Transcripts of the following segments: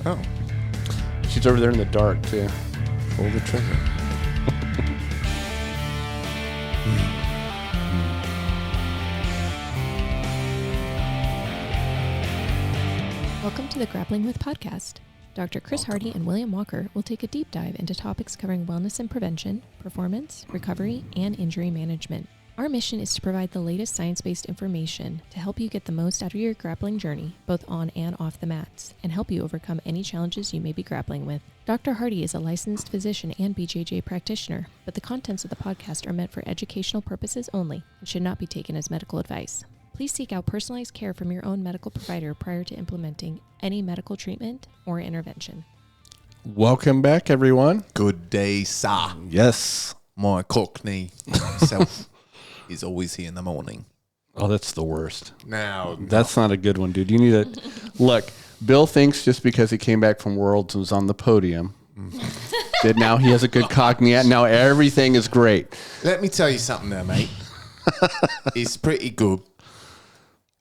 Oh. She's over there in the dark, too. Pull the trigger. Welcome to the Grappling With podcast. Dr. Chris Hardy and William Walker will take a deep dive into topics covering wellness and prevention, performance, recovery, and injury management. Our mission is to provide the latest science-based information to help you get the most out of your grappling journey, both on and off the mats, and help you overcome any challenges you may be grappling with. Dr. Hardy is a licensed physician and BJJ practitioner, but the contents of the podcast are meant for educational purposes only and should not be taken as medical advice. Please seek out personalized care from your own medical provider prior to implementing any medical treatment or intervention. Welcome back, everyone. Good day, sir. Yes. My cockney self is always here in the morning. Oh, that's the worst. No. That's not a good one, dude. You need to... Look, Bill thinks just because he came back from Worlds and was on the podium that now he has a good cockney. Now everything is great. Let me tell you something there, mate. It's pretty good.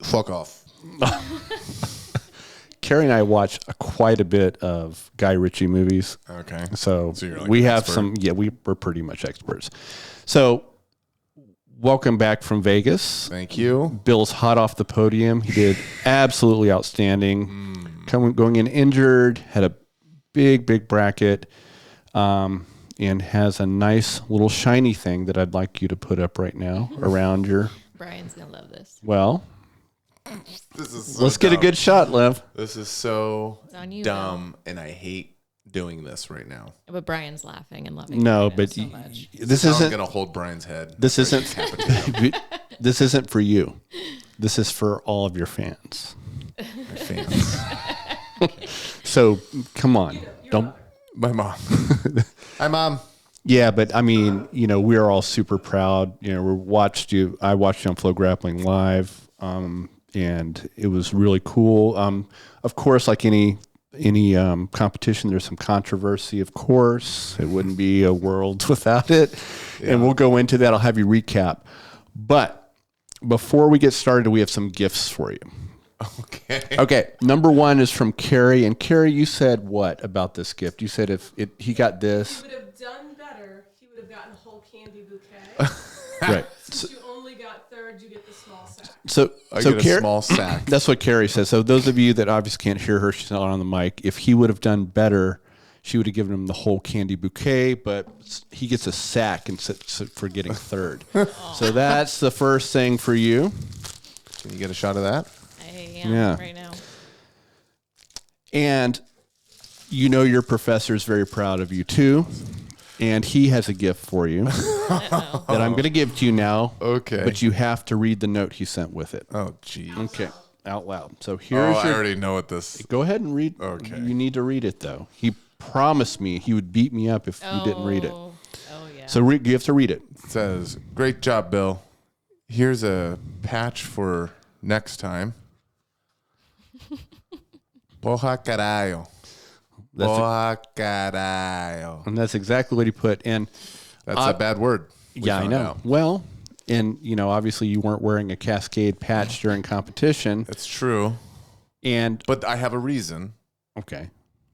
Fuck off. Carrie and I watch quite a bit of Guy Ritchie movies. Okay. So you're like we an have expert. some... Yeah, we're pretty much experts. So... Welcome back from Vegas. Thank you. Bill's hot off the podium. He did absolutely outstanding. Going in injured, had a big bracket, and has a nice little shiny thing that I'd like you to put up right now around your... Brian's going to love this. Well, This is so let's get a good shot, Lev. This is so It's on you, dumb, and I hate doing this right now. But Brian's laughing and loving No, it but so much. this I'm isn't... going to hold Brian's head. This isn't... This isn't for you. This is for all of your fans. My fans. So, come on. Don't... My mom. Hi, Mom. Yeah, but I mean, we're all super proud. I watched you on Flow Grappling Live, and it was really cool. Of course, like any competition, there's some controversy. Of course, it wouldn't be a world without it, and we'll go into that. I'll have you recap, but before we get started, we have some gifts for you. Okay. Number one is from Carrie, and Carrie, you said what about this gift? You said if he got this, He would have done better. He would have gotten a whole candy bouquet. right? Since you only got third, you get the small sack. So Get a Carrie, small sack. that's what Carrie says. So those of you that obviously can't hear her, she's not on the mic. If he would have done better, she would have given him the whole candy bouquet, but he gets a sack for getting third. So that's the first thing for you. Can you get a shot of that? I am Yeah. right now. And your professor is very proud of you too. And he has a gift for you Uh-oh. that I'm going to give to you now. Okay. But you have to read the note he sent with it. Oh, geez. Okay. Out loud. So here's I your... already know what this... Go ahead and read. Okay. You need to read it, though. He promised me he would beat me up if you didn't read it. Oh, yeah. So you have to read it. It says, great job, Bill. Here's a patch for next time. Porra caralho. Porra caralho. And that's exactly what he put. And That's a bad word. we yeah, I found know. out. Well, and obviously you weren't wearing a Cascade patch during competition. That's true. And But I have a reason. okay.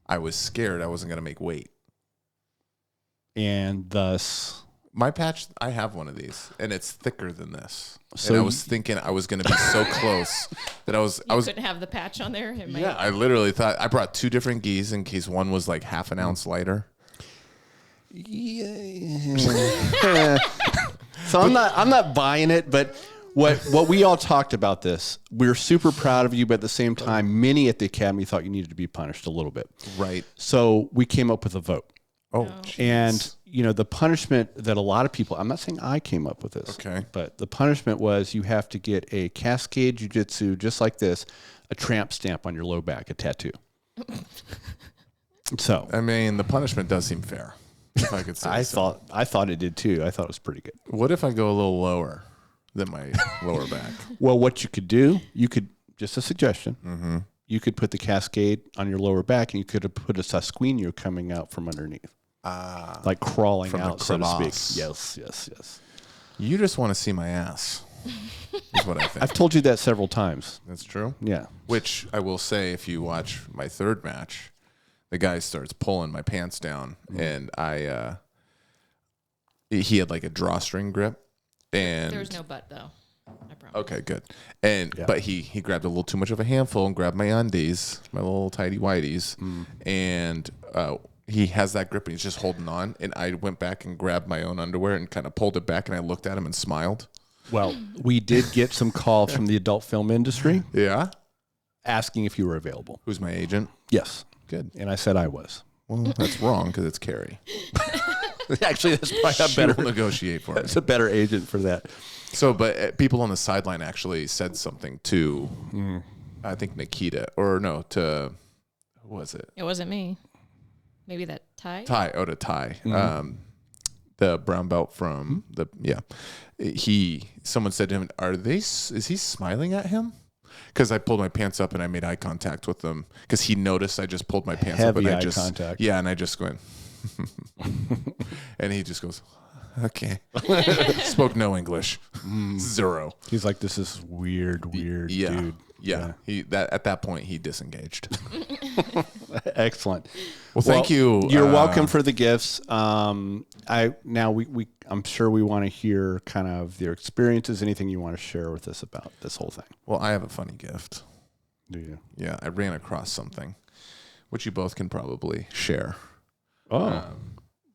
I was scared I wasn't going to make weight. And thus, My patch, I have one of these, and it's thicker than this. So and I was thinking I was going to be so close that I was couldn't have the patch on there. It might... Yeah, I literally thought I brought two different gis in case one was like half an ounce lighter. yeah. So I'm not buying it, but what we all talked about this, we're super proud of you, but at the same time, many at the Academy thought you needed to be punished a little bit. Right. So we came up with a vote. Oh, And, the punishment that a lot of people, I'm not saying I came up with this. Okay. But the punishment was you have to get a Cascade Jiu-Jitsu, just like this, a tramp stamp on your low back, a tattoo. So I mean, the punishment does seem fair. If I could say I so. thought it did too. I thought it was pretty good. What if I go a little lower than my lower back? Well, what you could do, just a suggestion, you could put the Cascade on your lower back and you could have put a Sasquinho coming out from underneath. Like crawling from the out, so to crevasse. speak. Yes. You just want to see my ass, is what I think. I've told you that several times. That's true. Yeah. Which I will say, if you watch my third match, the guy starts pulling my pants down, and he had like a drawstring grip, and There was no butt though. I promise. okay, good. And but he grabbed a little too much of a handful and grabbed my undies, my little tidy whities, and he has that grip and he's just holding on. And I went back and grabbed my own underwear and kind of pulled it back, and I looked at him and smiled. Well, we did get some calls from the adult film industry Yeah. asking if you were available. Who's my agent? Yes. Good. And I said I was. Well, that's wrong because it's Carrie. Actually, that's probably a She better will negotiate for me. That's a better agent for that. So, but people on the sideline actually said something to, I think Nikita, or no, to, who was it? It wasn't me. Maybe that Ty? To Ty. The brown belt from someone said to him, is he smiling at him? Because I pulled my pants up and I made eye contact with him because he noticed I just pulled my pants up and Heavy I eye just, contact. yeah, and I just went, and he just goes, okay. Spoke no English. Zero. He's like, this is weird, Yeah. dude. Yeah. At that point he disengaged. Excellent. Well, thank you. You're welcome for the gifts. I'm sure we want to hear kind of their experiences. Anything you want to share with us about this whole thing? Well, I have a funny gift. Do you? Yeah, I ran across something, which you both can probably share. Oh,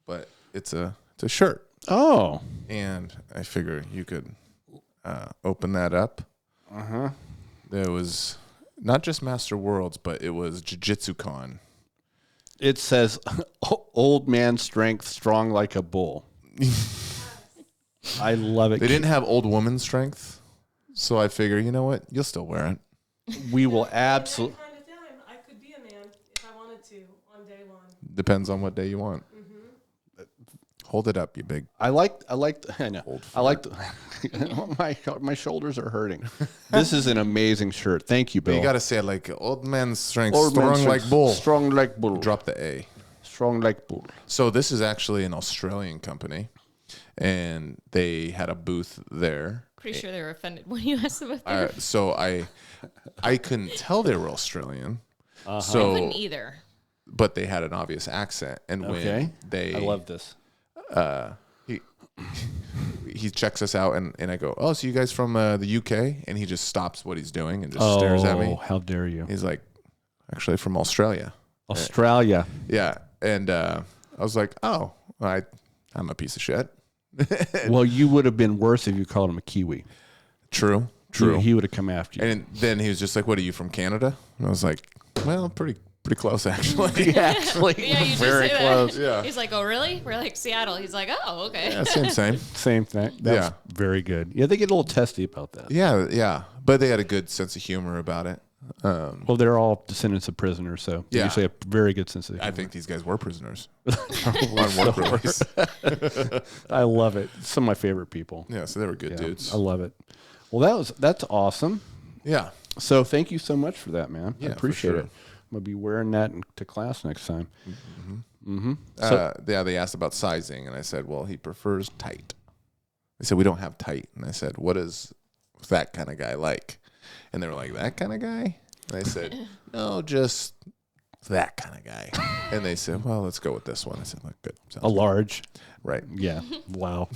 But it's a shirt, oh, and I figure you could open that up. There was not just Master Worlds, but it was Jiu-Jitsu Con. It says, "Old man strength, strong like a bull." I love it. They didn't have old woman strength, so I figure, you know what, you'll still wear it. We will absolutely. Kind of time, I could be a man if I wanted to on day one. Depends on what day you want. Hold it up, you big. I know. I like my shoulders are hurting. This is an amazing shirt. Thank you, Bill. You got to say it like old man strength, Old man strong strength, like bull. Strong like bull. Drop the A. Strong like bull. So this is actually an Australian company, and they had a booth there. Pretty sure they were offended when you asked them if they were. So I couldn't tell they were Australian. I So, couldn't either. but they had an obvious accent, and when Okay. they, I love this. he checks us out, and I go, oh, so you guys from the UK? And he just stops what he's doing and just stares at me. Oh, how dare you! He's like, actually from Australia. Australia. Yeah, and I was like, oh, I'm a piece of shit. Well, you would have been worse if you called him a Kiwi. True. He would have come after you. And then he was just like, what are you, from Canada? And I was like, well, pretty close, actually. Actually, Yeah, you just very say close. that. Yeah. He's like, oh, really? We're like Seattle. He's like, oh, okay. Yeah, same. Same thing. That's very good. Yeah, they get a little testy about that. Yeah. But they had a good sense of humor about it. Well, they're all descendants of prisoners, so they Yeah. usually a very good sense of humor. I think these guys were prisoners on work release. I love it. Some of my favorite people. Yeah, so they were good Yeah, dudes. I love it. Well, that's awesome. Yeah. So thank you so much for that, man. Yeah, I for appreciate sure. it. I'm gonna be wearing that to class next time. They asked about sizing, and I said, well, he prefers tight. They said, we don't have tight. And I said, what is that kind of guy like? And they were like, that kind of guy? And I said, no, just that kind of guy. And they said, well, let's go with this one. I said, look, good. Sounds A large. good. Right. Yeah. Wow.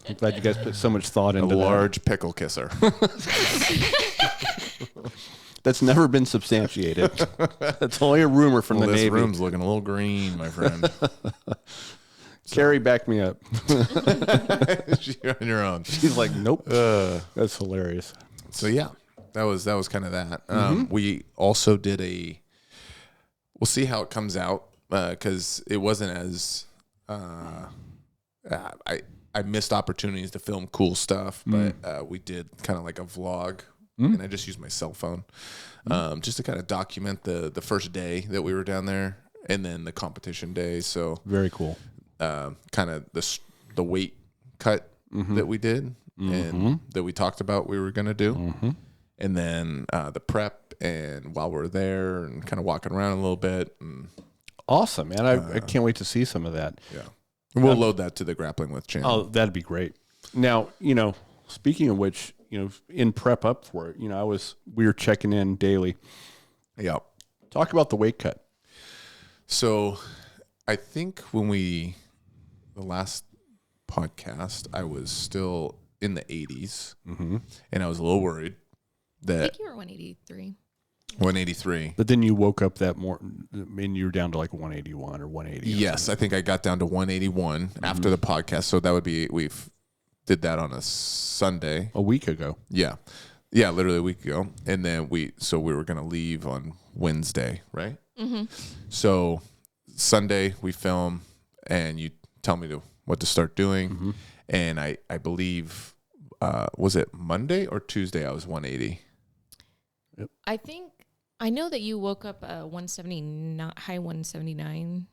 I'm glad you guys put so much thought A into that. large pickle kisser. That's never been substantiated. That's only a rumor from the This Navy. room's looking a little green, my friend. Carrie, back me up. You're on your own. He's like, nope. That's hilarious. So yeah, that was kind of that. We also did we'll see how it comes out because it wasn't as I missed opportunities to film cool stuff, but we did kind of like a vlog, and I just used my cell phone just to kind of document the first day that we were down there, and then the competition day. So Very cool. kind of the weight cut that we did and that we talked about we were going to do. And then the prep, and while we're there and kind of walking around a little bit. And, Awesome, man. I can't wait to see some of that. yeah. And we'll load that to the Grappling With channel. Oh, that'd be great. Now, speaking of which, in prep up for it, we were checking in daily. Yeah. Talk about the weight cut. So I think the last podcast, I was still in the 80s, and I was a little worried I that think you were 183. 183. But then you woke up that morning and you were down to like 181 or 180. Yes, I think I got down to 181 after the podcast. So that would be, did that on a Sunday. A week ago. Yeah. Yeah, literally a week ago. And then we were going to leave on Wednesday, right? Mm-hmm. So Sunday we film and you tell me what to start doing. Mm-hmm. And I believe, was it Monday or Tuesday I was 180? Yep. I know that you woke up 179, high 179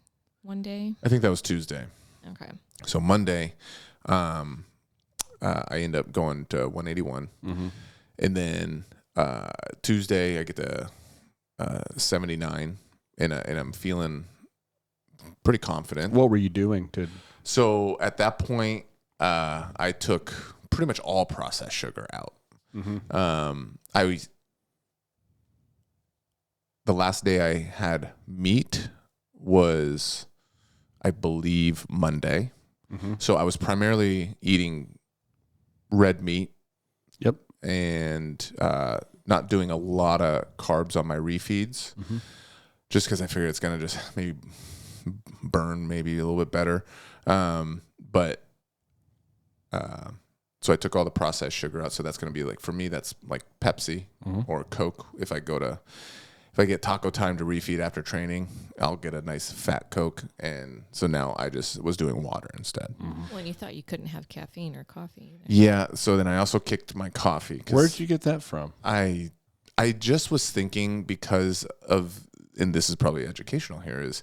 one day. I think that was Tuesday. Okay. So Monday, I end up going to 181. Mm-hmm. And then Tuesday, I get to 79, and I'm feeling pretty confident. What were you doing? So at that point, I took pretty much all processed sugar out. Mm-hmm. The last day I had meat was, I believe, Monday. Mm-hmm. So I was primarily eating red meat. Yep. And not doing a lot of carbs on my refeeds, just because I figured it's going to just maybe burn maybe a little bit better. So I took all the processed sugar out. So that's going to be like, for me, that's like Pepsi or Coke. If I get taco time to refeed after training, I'll get a nice fat Coke. And so now I just was doing water instead. Well, and you thought you couldn't have caffeine or coffee. Yeah. So then I also kicked my coffee. Where'd you get that from? I just was thinking because of, and this is probably educational here, is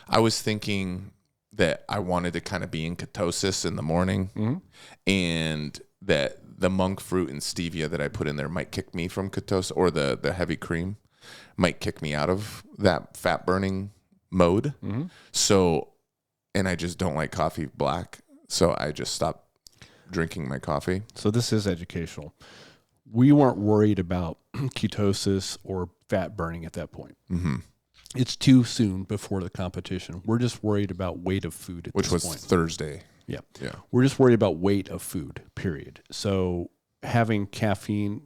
I was thinking that I wanted to kind of be in ketosis in the morning, and that the monk fruit and stevia that I put in there might kick me from ketosis, or the heavy cream might kick me out of that fat burning mode. So, and I just don't like coffee black. So I just stopped drinking my coffee. So this is educational. We weren't worried about ketosis or fat burning at that point. Mm-hmm. It's too soon before the competition. We're just worried about weight of food at this point. Which was Thursday. Yeah. We're just worried about weight of food, period. So having caffeine,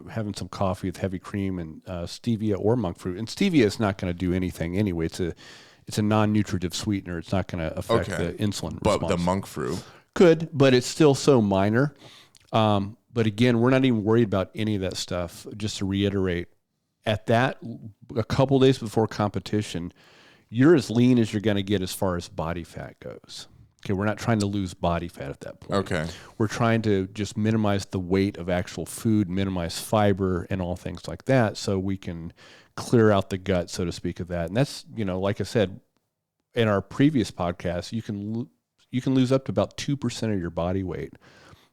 having some coffee with heavy cream and stevia or monk fruit. And stevia is not going to do anything anyway. It's a non-nutritive sweetener. It's not going to affect the insulin response. But the monk fruit could, but it's still so minor. But again, we're not even worried about any of that stuff. Just to reiterate, at that, a couple days before competition, you're as lean as you're going to get as far as body fat goes. Okay, we're not trying to lose body fat at that point. Okay. We're trying to just minimize the weight of actual food, minimize fiber and all things like that, so we can clear out the gut, so to speak, of that. And that's, like I said, in our previous podcast, you can lose up to about 2% of your body weight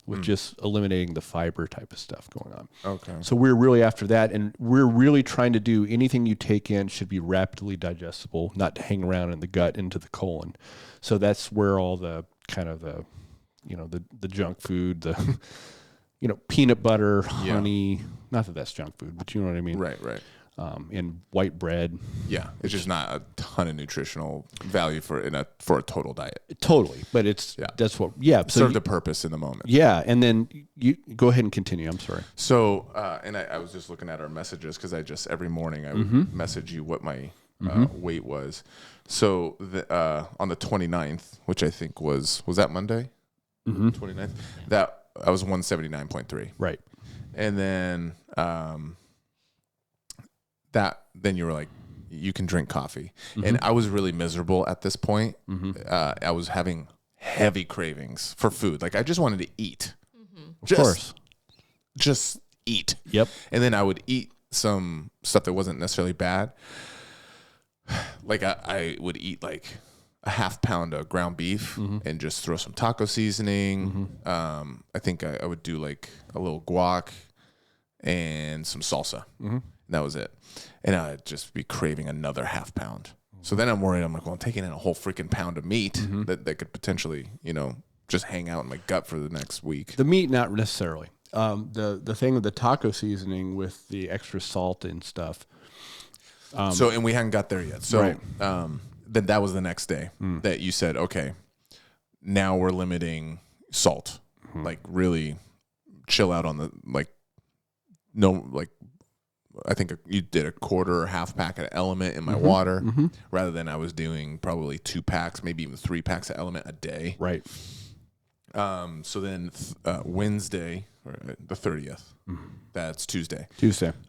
with just eliminating the fiber type of stuff going on. Okay. So we're really after that, and we're really trying to do anything you take in should be rapidly digestible, not to hang around in the gut into the colon. So that's where all the kind of the junk food, the peanut butter, honey. Not that that's junk food, but you know what I mean. Right. And white bread. Yeah, it's just not a ton of nutritional value for a total diet. Totally, but that's what. Yeah, served a purpose in the moment. Yeah, and then you go ahead and continue. I'm sorry. So, and I was just looking at our messages because I just every morning I would message you what my weight was. So on the 29th, which I think was that Monday? 29th. That I was 179.3. Right. And then then you were like, you can drink coffee. And I was really miserable at this point. I was having heavy cravings for food. Like I just wanted to eat. Of course. Just eat. Yep. And then I would eat some stuff that wasn't necessarily bad. Like I would eat like a half pound of ground beef and just throw some taco seasoning. I think I would do like a little guac and some salsa. And that was it. And I'd just be craving another half pound. So then I'm worried. I'm like, well, I'm taking in a whole freaking pound of meat that could potentially, just hang out in my gut for the next week. The meat, not necessarily. The thing with the taco seasoning with the extra salt and stuff. And we hadn't got there yet. So right. then that was the next day that you said, okay, now we're limiting salt. Like really chill out on the, like, no, like, I think you did a quarter or half pack of Element in my water rather than I was doing probably 2 packs, maybe even 3 packs of Element a day. Right. So then Wednesday, or the 30th, that's Tuesday,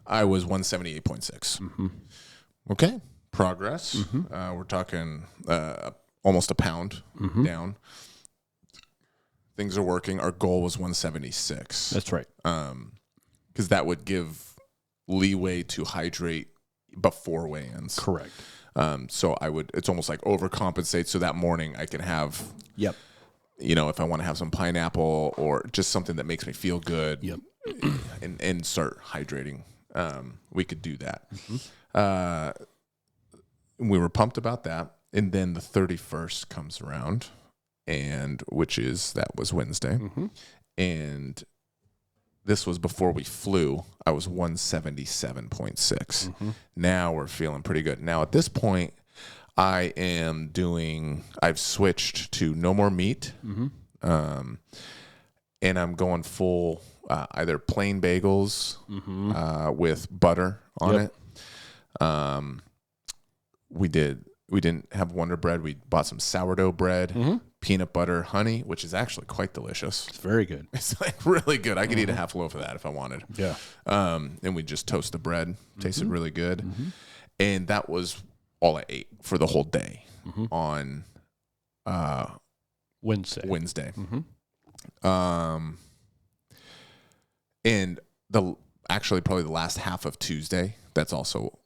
I was 178.6. Okay. Progress. We're talking almost a pound down. Things are working. Our goal was 176. That's right. Because that would give leeway to hydrate before weigh-ins. Correct. So it's almost like overcompensate. So that morning I can have, if I want to have some pineapple or just something that makes me feel good and start hydrating, we could do that. We were pumped about that. And then the 31st comes around, that was Wednesday. And this was before we flew. I was 177.6. Now we're feeling pretty good. Now at this point, I've switched to no more meat. And I'm going full, either plain bagels with butter on it. We didn't have Wonder Bread. We bought some sourdough bread, peanut butter, honey, which is actually quite delicious. It's very good. It's like really good. I could eat a half loaf of that if I wanted. Yeah. And we just toast the bread. Tasted really good. And that was all I ate for the whole day on Wednesday. And probably the last half of Tuesday, that's also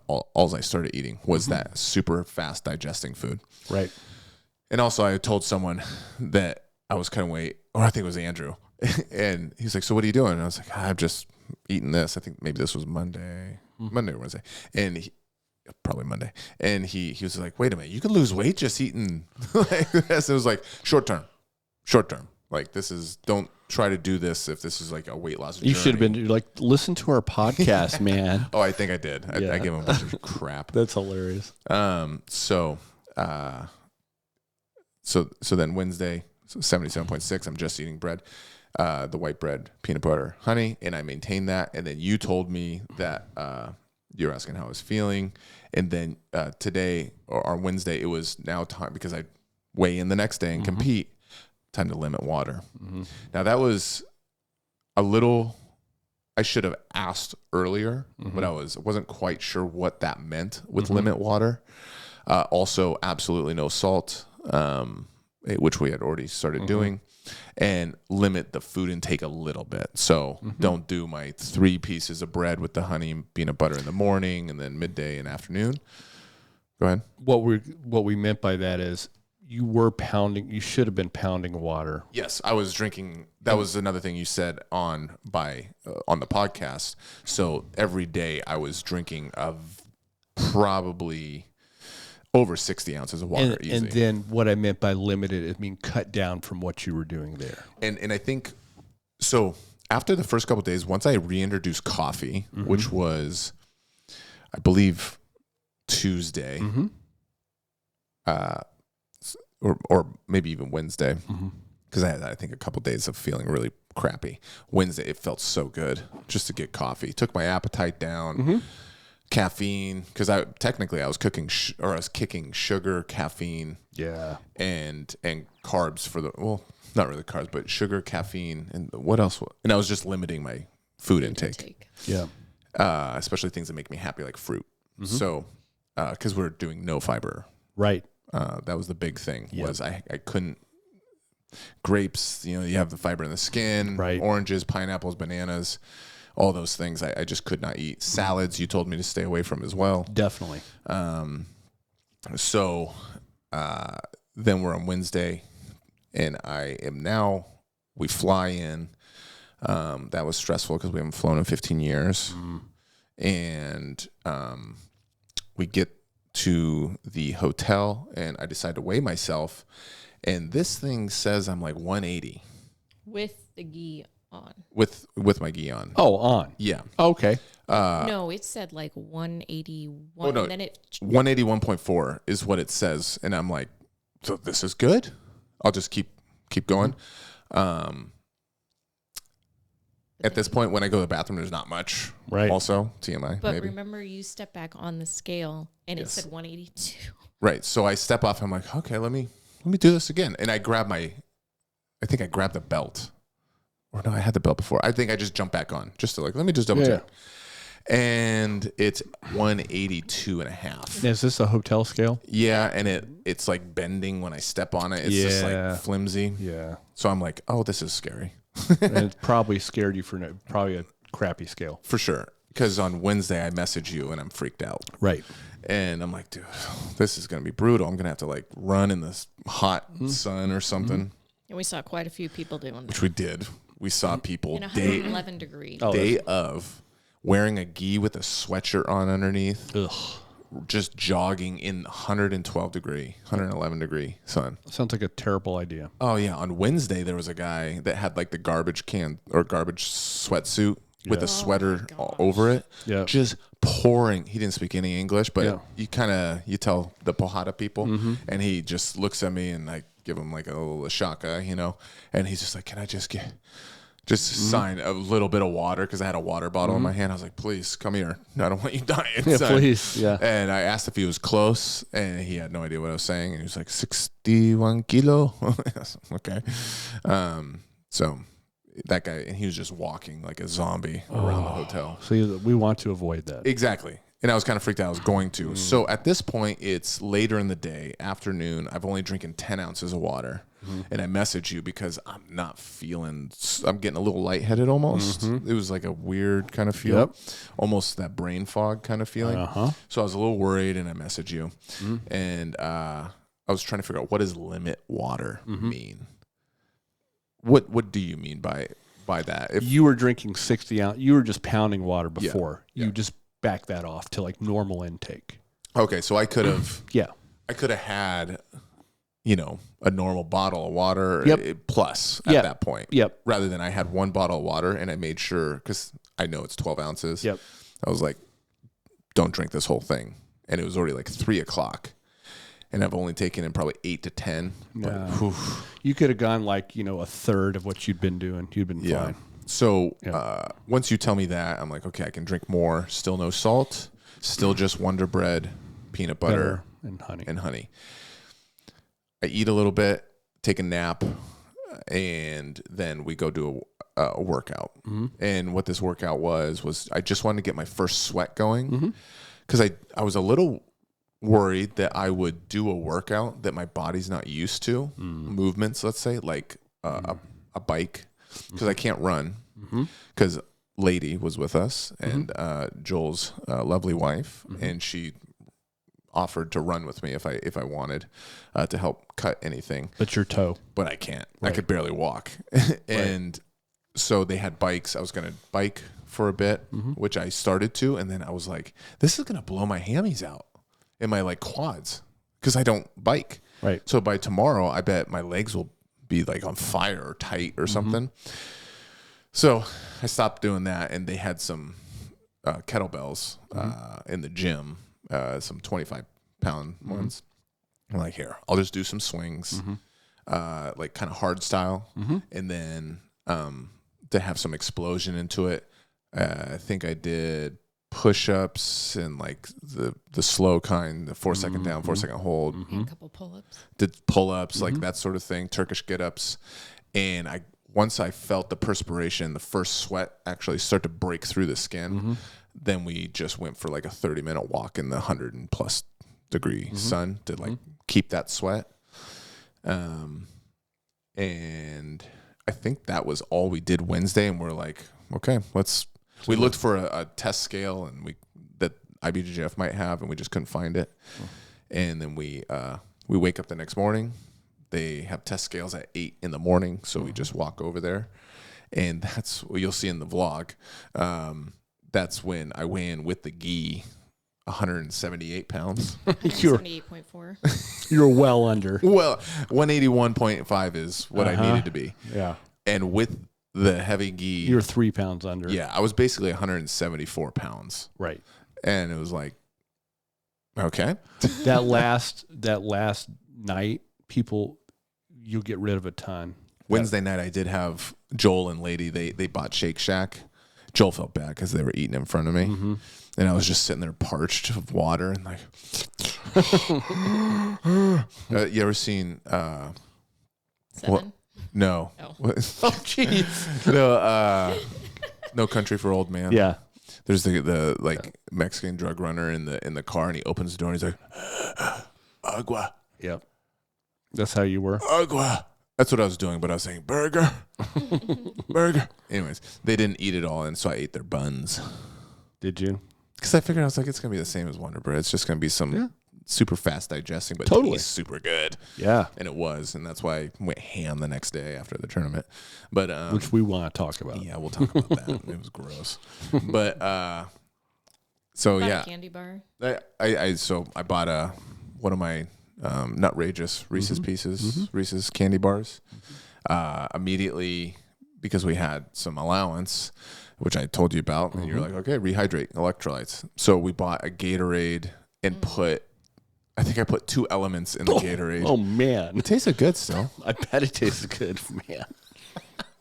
all I started eating was that super fast digesting food. Right. And also I told someone that I was cutting weight, or I think it was Andrew. And he's like, so what are you doing? And I was like, I'm just eating this. I think maybe this was Monday or Wednesday. And probably Monday. And he was like, wait a minute, you can lose weight just eating like this. It was like short term. Like don't try to do this if this is like a weight loss journey. You should have been like, listen to our podcast, man. Oh, I think I did. I gave him a bunch of crap. That's hilarious. So then Wednesday, 77.6, I'm just eating bread, the white bread, peanut butter, honey, and I maintained that. And then you told me that you're asking how I was feeling. And then today or on Wednesday, it was now time, because I weigh in the next day and compete, time to limit water. Now that was a little, I should have asked earlier, but I wasn't quite sure what that meant with limit water. Also, absolutely no salt, which we had already started doing, and limit the food intake a little bit. So don't do my 3 pieces of bread with the honey and peanut butter in the morning and then midday and afternoon. Go ahead. What we meant by that is you should have been pounding water. Yes, I was drinking. That was another thing you said on the podcast. So every day I was drinking probably over 60 ounces of water. And then what I meant by limited, cut down from what you were doing there. And I think, so after the first couple of days, once I reintroduced coffee, which was, I believe, Tuesday, or maybe even Wednesday, because I had, I think, a couple of days of feeling really crappy. Wednesday, it felt so good just to get coffee. Took my appetite down. Caffeine, because I was cooking I was kicking sugar, caffeine, and carbs for not really carbs, but sugar, caffeine, and what else? And I was just limiting my food intake. Especially things that make me happy, like fruit. So, because we're doing no fiber, right? That was the big thing. Was I couldn't. Grapes, you have the fiber in the skin. Right. Oranges, pineapples, bananas. All those things I just could not eat. Salads, you told me to stay away from as well. Definitely. So then we're on Wednesday, and we fly in. That was stressful because we haven't flown in 15 years. And we get to the hotel, and I decide to weigh myself. And this thing says I'm like 180. With the gi on. With my gi on. Oh, on. Yeah. Okay. No, it said like 181. Oh, no. And then it 181.4 is what it says. And I'm like, so this is good? I'll just keep going. At this point, when I go to the bathroom, there's not much. Right. Also, TMI. But maybe. remember, you step back on the scale and Yes. it said 182. Right. So I step off. I'm like, okay, let me do this again. And I grabbed I think I grabbed the belt. Or no, I had the belt before. I think I just jumped back on just to let me just double check. And it's 182.5. Is this a hotel scale? Yeah, and it's like bending when I step on it. It's just like flimsy. Yeah. So I'm like, oh, this is scary. And it probably scared you for probably a crappy scale. For sure. Because on Wednesday I message you and I'm freaked out. Right. And I'm like, dude, this is going to be brutal. I'm going to have to like run in this hot sun or something. And we saw quite a few people doing that. Which we did. We saw people In 111 degrees. day of wearing a gi with a sweatshirt on underneath. Ugh. Just jogging in 111 degree sun. Sounds like a terrible idea. Oh yeah. On Wednesday, there was a guy that had like the garbage can or garbage sweatsuit with a sweater all over it. Yeah. Just pouring. He didn't speak any English, but Yeah. you tell the Pojada people, and he just looks at me and I give him like a little shaka, and he's just like, can I just get sign a little bit of water? Because I had a water bottle in my hand. I was like, please come here. I don't want you dying. Yeah, son. please. Yeah. And I asked if he was close, and he had no idea what I was saying. And he was like, 61 kilo. Okay. So that guy, and he was just walking like a zombie around the hotel. So we want to avoid that. Exactly. And I was kind of freaked out. I was going to. So at this point, it's later in the day, afternoon. I've only drinking 10 ounces of water. And I message you because I'm getting a little lightheaded almost. It was like a weird kind of feel. Yep. Almost that brain fog kind of feeling. So I was a little worried and I messaged you. And I was trying to figure out, what does limit water mean? What do you mean by that? If You were drinking 60 ounce. You were just pounding water before. Yeah. You just back that off to like normal intake. Okay, so I could have Yeah. had, a normal bottle of water plus at that point. Yep. Rather than I had one bottle of water and I made sure, because I know it's 12 ounces. Yep. I was like, don't drink this whole thing. And it was already like 3:00. And I've only taken in probably 8 to 10. But, You could have gone like, a third of what you'd been doing. You'd been fine. So once you tell me that, I'm like, okay, I can drink more. Still no salt. Still just Wonder Bread, peanut butter, and honey. I eat a little bit, take a nap, and then we go do a workout. And what this workout was I just wanted to get my first sweat going, because I was a little worried that I would do a workout that my body's not used to, movements, let's say, like a bike, because I can't run, because Lady was with us, and Joel's lovely wife, and she offered to run with me if I wanted to help cut anything. But your toe. But I can't. Right. I could barely walk. And so they had bikes. I was going to bike for a bit, which I started to, and then I was like, this is going to blow my hammies out in my like quads, because I don't bike. Right. So by tomorrow, I bet my legs will be like on fire or tight or something. So I stopped doing that, and they had some kettlebells in the gym, some 25-pound ones. I'm like, here, I'll just do some swings, like kind of hard style, and then to have some explosion into it. I think I did push-ups and like the slow kind, the 4-second down, 4-second hold. And a couple pull-ups. Did pull-ups, like that sort of thing, Turkish get-ups. And once I felt the perspiration, the first sweat actually start to break through the skin, then we just went for like a 30-minute walk in the 100+ degree sun to like keep that sweat. And I think that was all we did Wednesday, and we're like, okay, we looked for a test scale that IBJJF might have, and we just couldn't find it. And then we wake up the next morning. They have test scales at 8 in the morning, so we just walk over there, and that's what you'll see in the vlog. That's when I weigh in with the gi, 178 pounds. 178.4. You're well under. Well, 181.5 is what I needed to be. Yeah. And with the heavy gi. You're 3 pounds under. Yeah, I was basically 174 pounds. Right. And it was like, okay. that last night, you'll get rid of a ton. Wednesday night, I did have Joel and Lady. They bought Shake Shack. Joel felt bad because they were eating in front of me. Mm-hmm. And I was just sitting there parched of water and like. You ever seen. 7? What? No. Oh. Oh, jeez. No, No Country for Old Man. Yeah. There's the like Mexican drug runner in the car, and he opens the door and he's like, agua. Yep. That's how you were. Agua. That's what I was doing, but I was saying burger. Burger. Anyways, they didn't eat it all, and so I ate their buns. Did you? Because I figured I was like, it's gonna be the same as Wonder Bread. It's just gonna be some super fast digesting, but Totally. it tastes super good. Yeah. And it was, and that's why I went ham the next day after the tournament. But Which we want to talk about. yeah, we'll talk about that. It was gross. But so Bought yeah, a candy bar. I bought one of my Nutrageous Reese's Pieces, Reese's candy bars. Immediately, because we had some allowance, which I told you about, and you're like, okay, rehydrate electrolytes. So we bought a Gatorade and I think I put 2 elements in the Gatorade. Oh, man. It tasted good still. I bet it tastes good, man.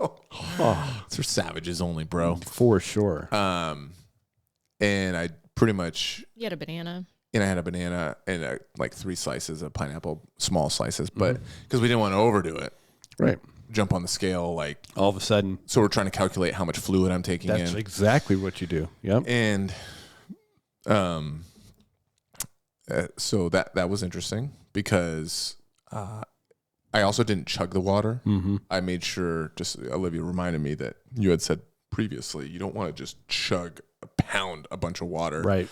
It's for savages only, bro. For sure. And I pretty much, You had a banana. and I had a banana and like 3 slices of pineapple, small slices, but because we didn't want to overdo it. Right. Jump on the scale, like All of a sudden, so we're trying to calculate how much fluid I'm taking that's in. exactly what you do. Yep. And so that was interesting because I also didn't chug the water. Mm-hmm. I made sure, just Olivia reminded me that you had said previously, you don't want to just chug a bunch of water. Right.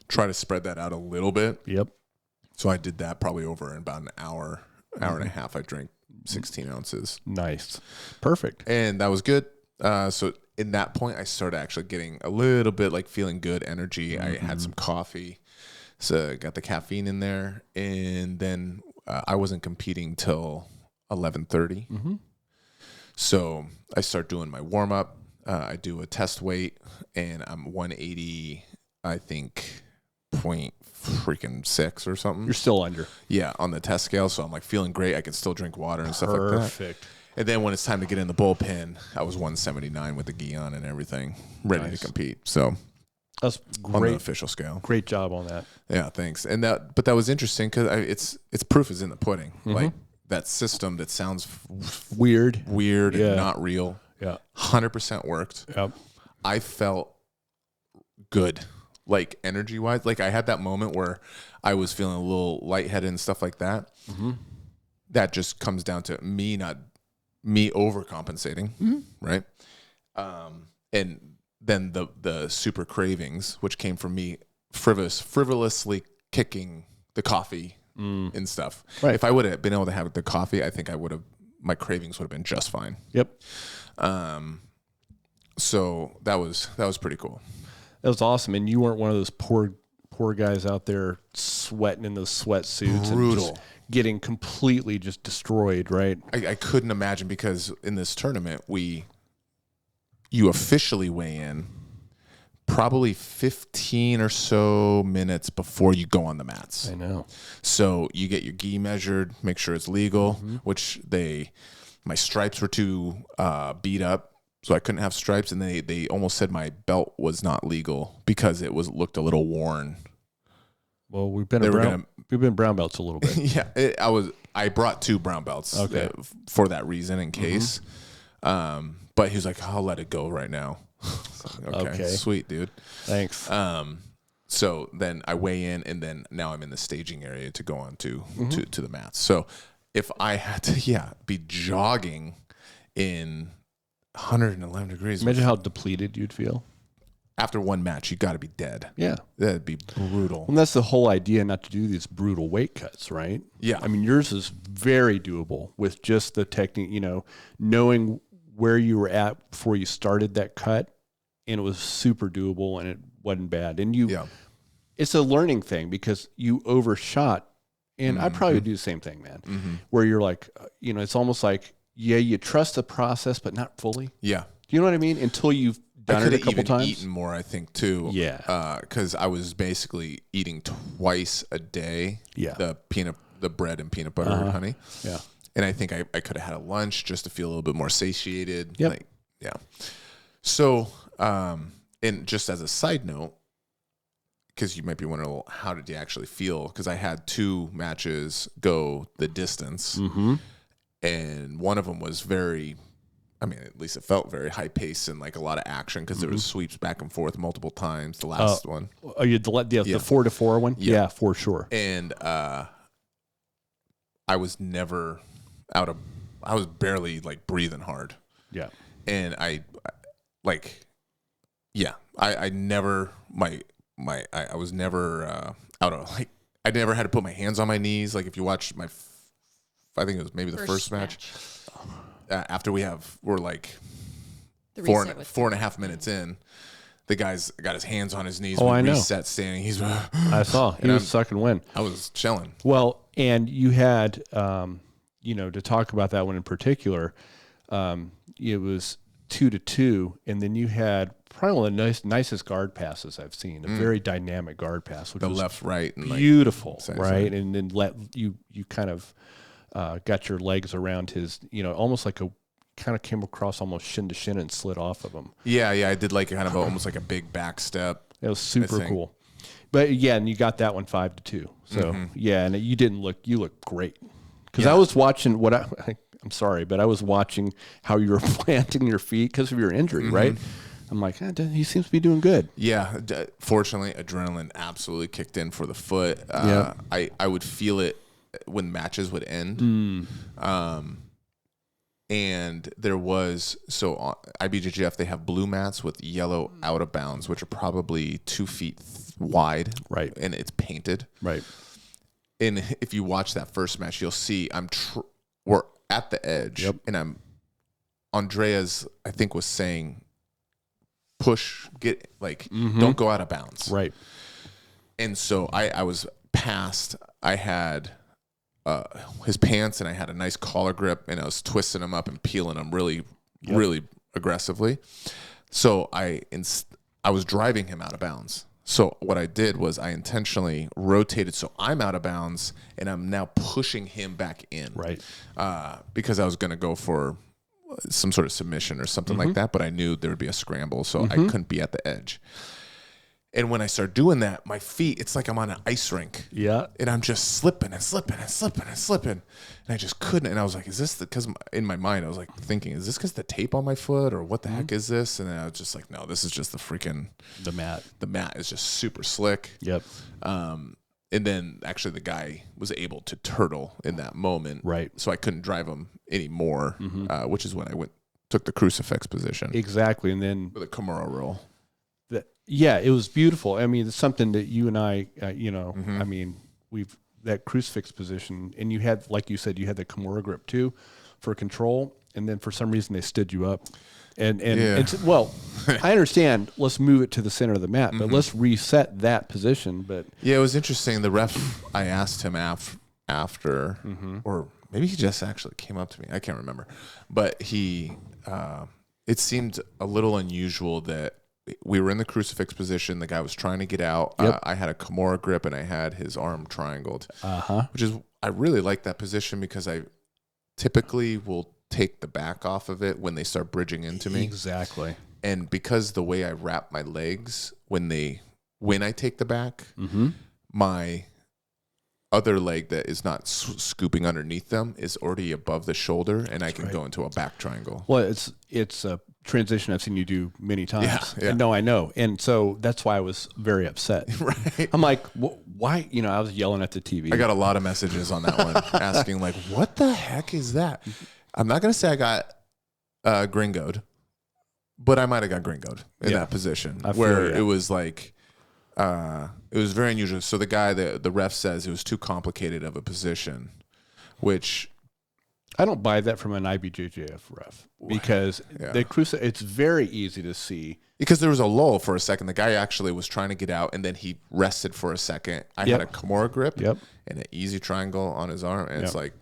Try to spread that out a little bit. Yep. So I did that probably over in about an hour and a half. I drank 16 ounces. Nice. Perfect. And that was good. So in that point, I started actually getting a little bit like feeling good energy. I had some coffee. So got the caffeine in there. And then I wasn't competing till 11:30. Mm-hmm. So I start doing my warm up. I do a test weight, and I'm 180, I think, .6 or something. You're still under. Yeah, on the test scale. So I'm like feeling great. I can still drink water and stuff like that. Perfect. And then when it's time to get in the bullpen, I was 179 with the gi on and everything, ready Nice. to compete. So That's on the great. official scale. Great job on that. Yeah, thanks. And but that was interesting because it's proof is in the pudding. Like that system that sounds Weird. weird Yeah. and not real, Yeah. 100% worked. Yep. I felt good, like energy wise. Like I had that moment where I was feeling a little lightheaded and stuff like that. That just comes down to me overcompensating, right? And then the super cravings, which came from me frivolously kicking the coffee and stuff. Right. If I would have been able to have the coffee, I think my cravings would have been just fine. Yep. So that was pretty cool. That was awesome. And you weren't one of those poor guys out there sweating in those sweatsuits. Brutal. And just getting completely just destroyed, right? I couldn't imagine because in this tournament, you officially weigh in probably 15 or so minutes before you go on the mats. I know. So you get your gi measured, make sure it's legal, which my stripes were too beat up, so I couldn't have stripes, and they almost said my belt was not legal because it looked a little worn. Well, we've been brown belts a little bit. Yeah, I brought 2 brown belts for that reason in case. But he was like, I'll let it go right now. Okay, sweet, dude. Thanks. So then I weigh in, and then now I'm in the staging area to go on to the mats. So if I had to, be jogging in 111 degrees. Imagine how depleted you'd feel. After one match, you got to be dead. Yeah. That'd be brutal. And that's the whole idea, not to do these brutal weight cuts, right? Yeah. I mean, yours is very doable with just the technique, knowing where you were at before you started that cut, and it was super doable and it wasn't bad. And it's a learning thing because you overshot, and I probably do the same thing, man, where you're like, it's almost like you trust the process, but not fully. Yeah. Do you know what I mean? Until you've done it a couple times. Eaten more, I think, too. Yeah. Because I was basically eating twice a day. Yeah. The bread and peanut butter and honey. Yeah. And I think I could have had a lunch just to feel a little bit more satiated. Yep. Like, yeah. So, and just as a side note, because you might be wondering, well, how did you actually feel? Because I had 2 matches go the distance. Mm-hmm. And one of them was at least it felt very high paced and like a lot of action because there was sweeps back and forth multiple times. The last one. Oh, the 4-4 one? Yeah, for sure. And I was never I was barely like breathing hard. Yeah. And I never, I was never out of, like, I never had to put my hands on my knees. Like if you watch I think it was maybe the first match. After we're like 4.5 minutes in, the guy's got his hands on his knees. Oh, I know. Reset standing. I saw. He was sucking wind. I was chilling. Well, and you had, to talk about that one in particular, it was 2-2, and then you had probably one of the nicest guard passes I've seen. A very dynamic guard pass, which The was left, right, and beautiful, like, right? And then you kind of got your legs around his, almost like kind of came across almost shin to shin and slid off of him. Yeah, I did like kind of almost like a big back step. It was super cool. But yeah, and you got that one 5-2. So yeah, and you looked great. Because I was watching I'm sorry, but I was watching how you were planting your feet because of your injury, right? I'm like, he seems to be doing good. Yeah, fortunately, adrenaline absolutely kicked in for the foot. I would feel it when matches would end. And there was, so IBJJF, they have blue mats with yellow out of bounds, which are probably 2 feet wide. Right. And it's painted. Right. And if you watch that first match, you'll see we're at the edge. Yep. And Andrea's, I think, was saying, push, don't go out of bounds. Right. And so I was past, I had his pants and I had a nice collar grip and I was twisting them up and peeling them really aggressively. So I was driving him out of bounds. So what I did was I intentionally rotated so I'm out of bounds and I'm now pushing him back in. Right. Because I was going to go for some sort of submission or something like that, but I knew there would be a scramble, so I couldn't be at the edge. And when I start doing that, my feet, it's like I'm on an ice rink. Yeah. And I'm just slipping and slipping and slipping and slipping. And I just couldn't. And I was like, is this because in my mind, I was like thinking, is this because the tape on my foot or what the heck is this? And then I was just like, no, this is just the mat. The mat is just super slick. Yep. And then actually the guy was able to turtle in that moment. Right. So I couldn't drive him anymore, which is when I took the crucifix position. Exactly. And then With a Kimura roll. Yeah, it was beautiful. I mean, it's something that you and I, I mean, that crucifix position, and you had, like you said, you had the Kimura grip too for control, and then for some reason they stood you up. And it's, well, I understand, let's move it to the center of the mat, but let's reset that position. But yeah, it was interesting. The ref, I asked him after, or maybe he just actually came up to me. I can't remember. But it seemed a little unusual that we were in the crucifix position. The guy was trying to get out. Yep. I had a Kimura grip and I had his arm triangled, which is, I really like that position because I typically will take the back off of it when they start bridging into me. Exactly. And because the way I wrap my legs when I take the back, my other leg that is not scooping underneath them is already above the shoulder, and I can go into a back triangle. Well, it's a transition I've seen you do many times. Yeah. No, I know. And so that's why I was very upset. Right. I'm like, why? I was yelling at the TV. I got a lot of messages on that one asking, like, what the heck is that? I'm not going to say I got gringoed, but I might have got gringoed in that position where it was like, it was very unusual. So the guy, the ref says it was too complicated of a position, which I don't buy that from an IBJJF ref because the crucifix, it's very easy to see. Because there was a lull for a second. The guy actually was trying to get out, and then he rested for a second. I had a Kimura grip and an easy triangle on his arm. And it's like,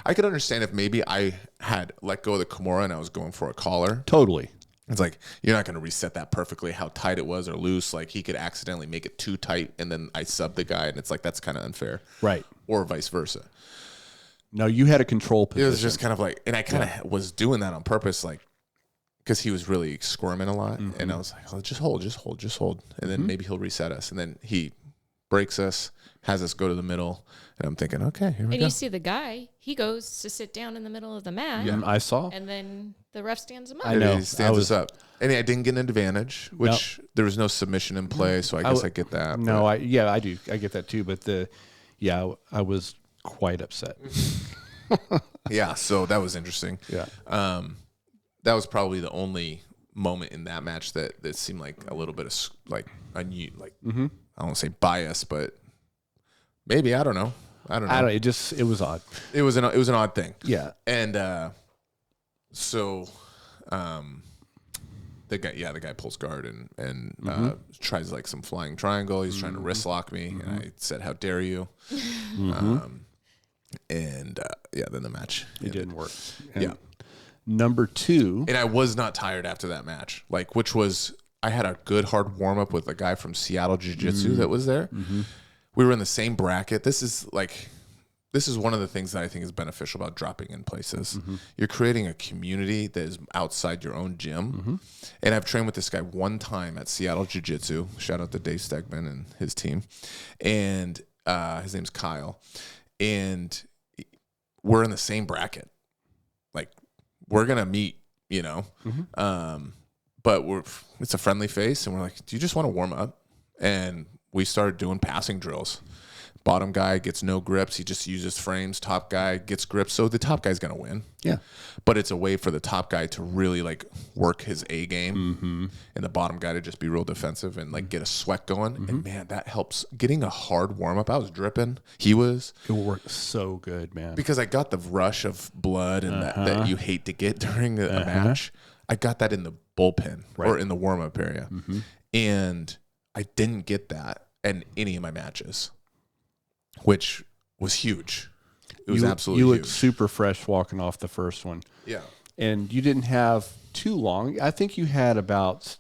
I could understand if maybe I had let go of the Kimura and I was going for a collar. Totally. It's like, you're not going to reset that perfectly, how tight it was or loose. Like, he could accidentally make it too tight, and then I sub the guy, and it's like, that's kind of unfair. Right. Or vice versa. No, you had a control position. It was just kind of like, and I kind of was doing that on purpose, like, because he was really squirming a lot. And I was like, oh, just hold. And then maybe he'll reset us. And then he breaks us, has us go to the middle. And I'm thinking, okay, here we go. And you see the guy, he goes to sit down in the middle of the mat. Yeah, I saw. And then the ref stands him up. I know. He stands us up. And I didn't get an advantage, which there was no submission in play. So I guess I get that. No, I do. I get that too. But I was quite upset. Yeah, so that was interesting. Yeah. That was probably the only moment in that match that seemed like a little bit of like I don't want to say bias, but maybe I don't know. It was odd. It was an odd thing. Yeah. And so the guy pulls guard and tries like some flying triangle. He's trying to wrist lock me, and I said, "How dare you?" Then the match it didn't work. And number 2, and I was not tired after that match, which was, I had a good hard warm up with a guy from Seattle Jiu-Jitsu that was there. We were in the same bracket. This is one of the things that I think is beneficial about dropping in places. You're creating a community that is outside your own gym. And I've trained with this guy one time at Seattle Jiu-Jitsu. Shout out to Dave Stegman and his team. And his name's Kyle. And we're in the same bracket. Like, we're going to meet, but it's a friendly face. And we're like, do you just want to warm up? And we started doing passing drills. Bottom guy gets no grips. He just uses frames. Top guy gets grips. So the top guy's going to win. Yeah. But it's a way for the top guy to really work his A game and the bottom guy to just be real defensive and get a sweat going. And man, that helps. Getting a hard warm up. I was dripping. He was. It worked so good, man. Because I got the rush of blood and that you hate to get during a match. I got that in the bullpen or in the warm up area. And I didn't get that in any of my matches, which was huge. It was absolutely huge. You looked super fresh walking off the first one. Yeah. And you didn't have too long. I think you had about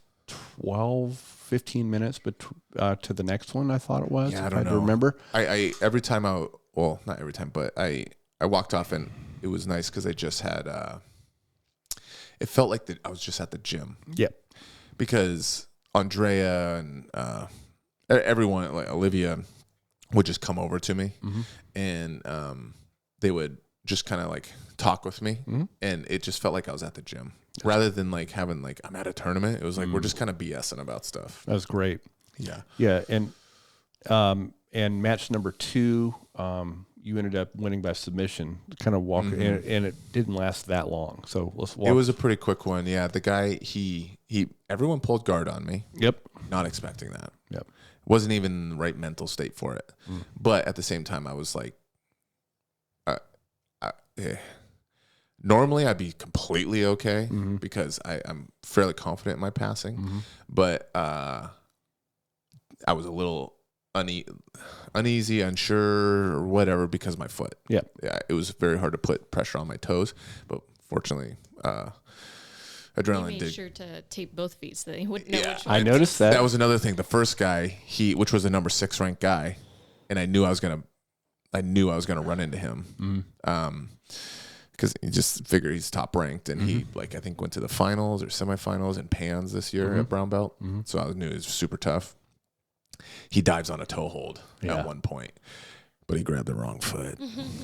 12, 15 minutes to the next one, I thought it was. Yeah, I don't know. Remember? I every time not every time, but I walked off and it was nice because I just had, it felt like I was just at the gym. Yep. Because Andrea and everyone, like Olivia, would just come over to me and they would just kind of talk with me, and it just felt like I was at the gym rather than having I'm at a tournament. It was we're just kind of BSing about stuff. That was great. Yeah. Yeah. And match number 2, you ended up winning by submission, kind of walk, and it didn't last that long. So let's walk. It was a pretty quick one. Yeah. The guy, everyone pulled guard on me. Yep. Not expecting that. Yep. Wasn't even in the right mental state for it. But at the same time, I was normally I'd be completely okay because I'm fairly confident in my passing. But I was a little uneasy, unsure, or whatever because of my foot. Yeah, it was very hard to put pressure on my toes. But fortunately, adrenaline he made sure to tape both feet so that he wouldn't know which one. I noticed that. That was another thing. The first guy, which was the number 6 ranked guy, and I knew I was gonna run into him. Because you just figure he's top ranked, and he I think went to the finals or semifinals in Pans this year at Brown Belt. So I knew he was super tough. He dives on a toe hold at one point, but he grabbed the wrong foot.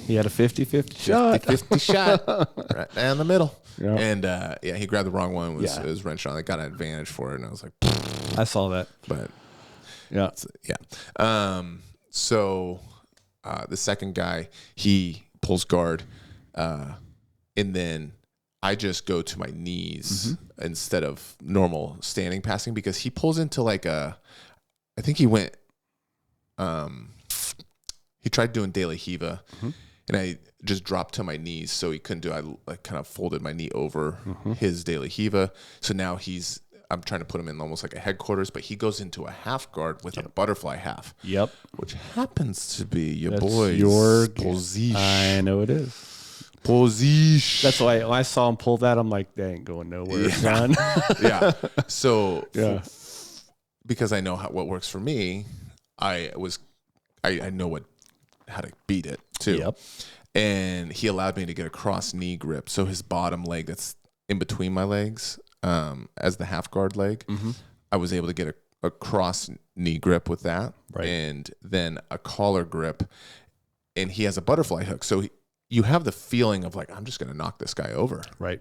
He had a 50-50 shot. 50-50 shot right down the middle. Yep. And he grabbed the wrong one. It was wrenched on. I got an advantage for it, and I was like, I saw that. But yeah. So the second guy, he pulls guard, and then I just go to my knees instead of normal standing passing because he pulls into I think he went, he tried doing De La Hiva, and I just dropped to my knees so he couldn't do it. I kind of folded my knee over his De La Riva. So now I'm trying to put him in almost like a headquarters, but he goes into a half guard with a butterfly half. Yep. Which happens to be your That's boy's your position. I know it is. Position. That's why when I saw him pull that, I'm like, they ain't going nowhere, son. Yeah. So Yeah. because I know what works for me, I know how to beat it too. Yep. And he allowed me to get a cross knee grip. So his bottom leg that's in between my legs, as the half guard leg, I was able to get a cross knee grip with that. Right. And then a collar grip. And he has a butterfly hook. So you have the feeling of like, I'm just going to knock this guy over. Right.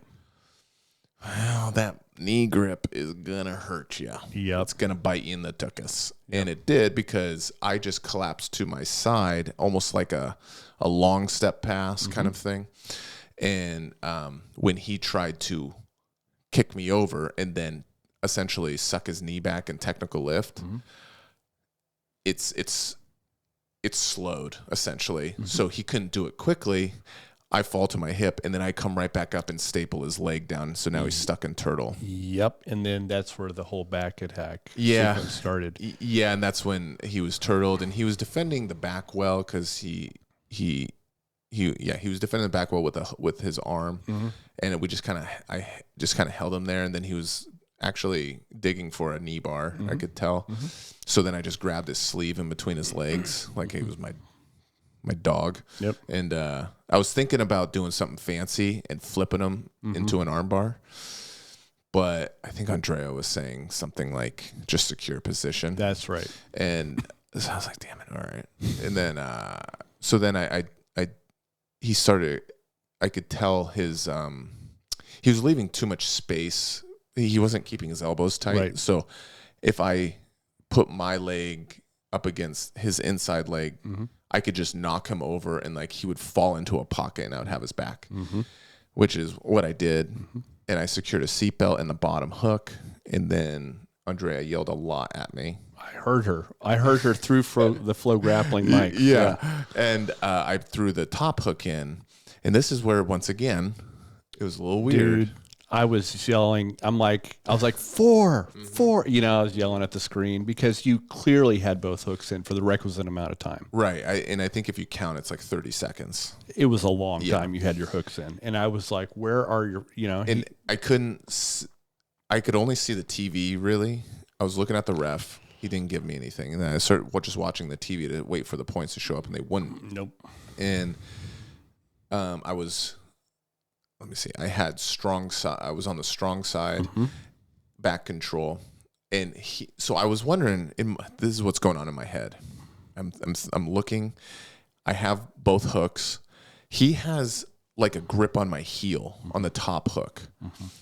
Well, that knee grip is going to hurt you. Yep. It's going to bite you in the tuchus. Yep. And it did, because I just collapsed to my side, almost like a long step pass kind of thing. And when he tried to kick me over and then essentially suck his knee back and technical lift, it's slowed essentially. So he couldn't do it quickly. I fall to my hip, and then I come right back up and staple his leg down. So now he's stuck in turtle. Yep. And then that's where the whole back attack sequence started. Yeah, and that's when he was turtled, and he was defending the back well, because he was defending the back well with his arm, and I just kind of held him there, and then he was actually digging for a knee bar. I could tell. So then I just grabbed his sleeve in between his legs, like he was my dog. Yep. And I was thinking about doing something fancy and flipping him into an arm bar, but I think Andrea was saying something like just secure position. That's right. And so I was like, damn it, all right. And then so then he started, I could tell he was leaving too much space. He wasn't keeping his elbows tight. Right. So if I put my leg up against his inside leg, I could just knock him over, and like he would fall into a pocket, and I would have his back, which is what I did. And I secured a seatbelt and the bottom hook. And then Andrea yelled a lot at me. I heard her through the flow grappling mic. Yeah. And I threw the top hook in. And this is where, once again, it was a little weird. Dude, I was yelling. I was like, four. I was yelling at the screen because you clearly had both hooks in for the requisite amount of time. Right. And I think if you count, it's like 30 seconds. It was a long time you had your hooks in. And I was like, where are your, And I could only see the TV, really. I was looking at the ref. He didn't give me anything. And then I started just watching the TV to wait for the points to show up, and they wouldn't. Nope. And let me see. I had strong side. I was on the strong side, back control, and so I was wondering. This is what's going on in my head. I'm looking. I have both hooks. He has like a grip on my heel on the top hook,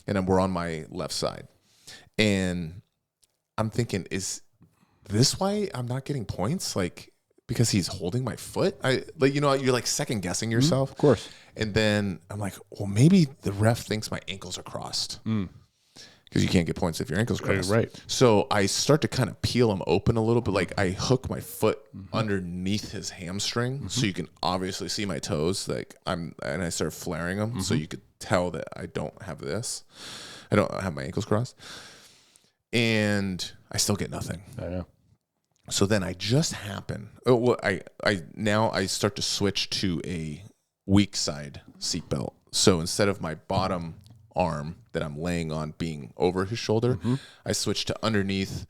and we're on my left side. And I'm thinking, is this why I'm not getting points? Like, because he's holding my foot? You're like second guessing yourself. Of course. And then I'm like, well, maybe the ref thinks my ankles are crossed. Because you can't get points if your ankle's crossed. Right. So I start to kind of peel him open a little bit. Like I hook my foot underneath his hamstring, so you can obviously see my toes. And I start flaring them, so you could tell that I don't have this. I don't have my ankles crossed. And I still get nothing. I know. So then I just happen. I start to switch to a weak side seatbelt. So instead of my bottom arm that I'm laying on being over his shoulder, I switch to underneath,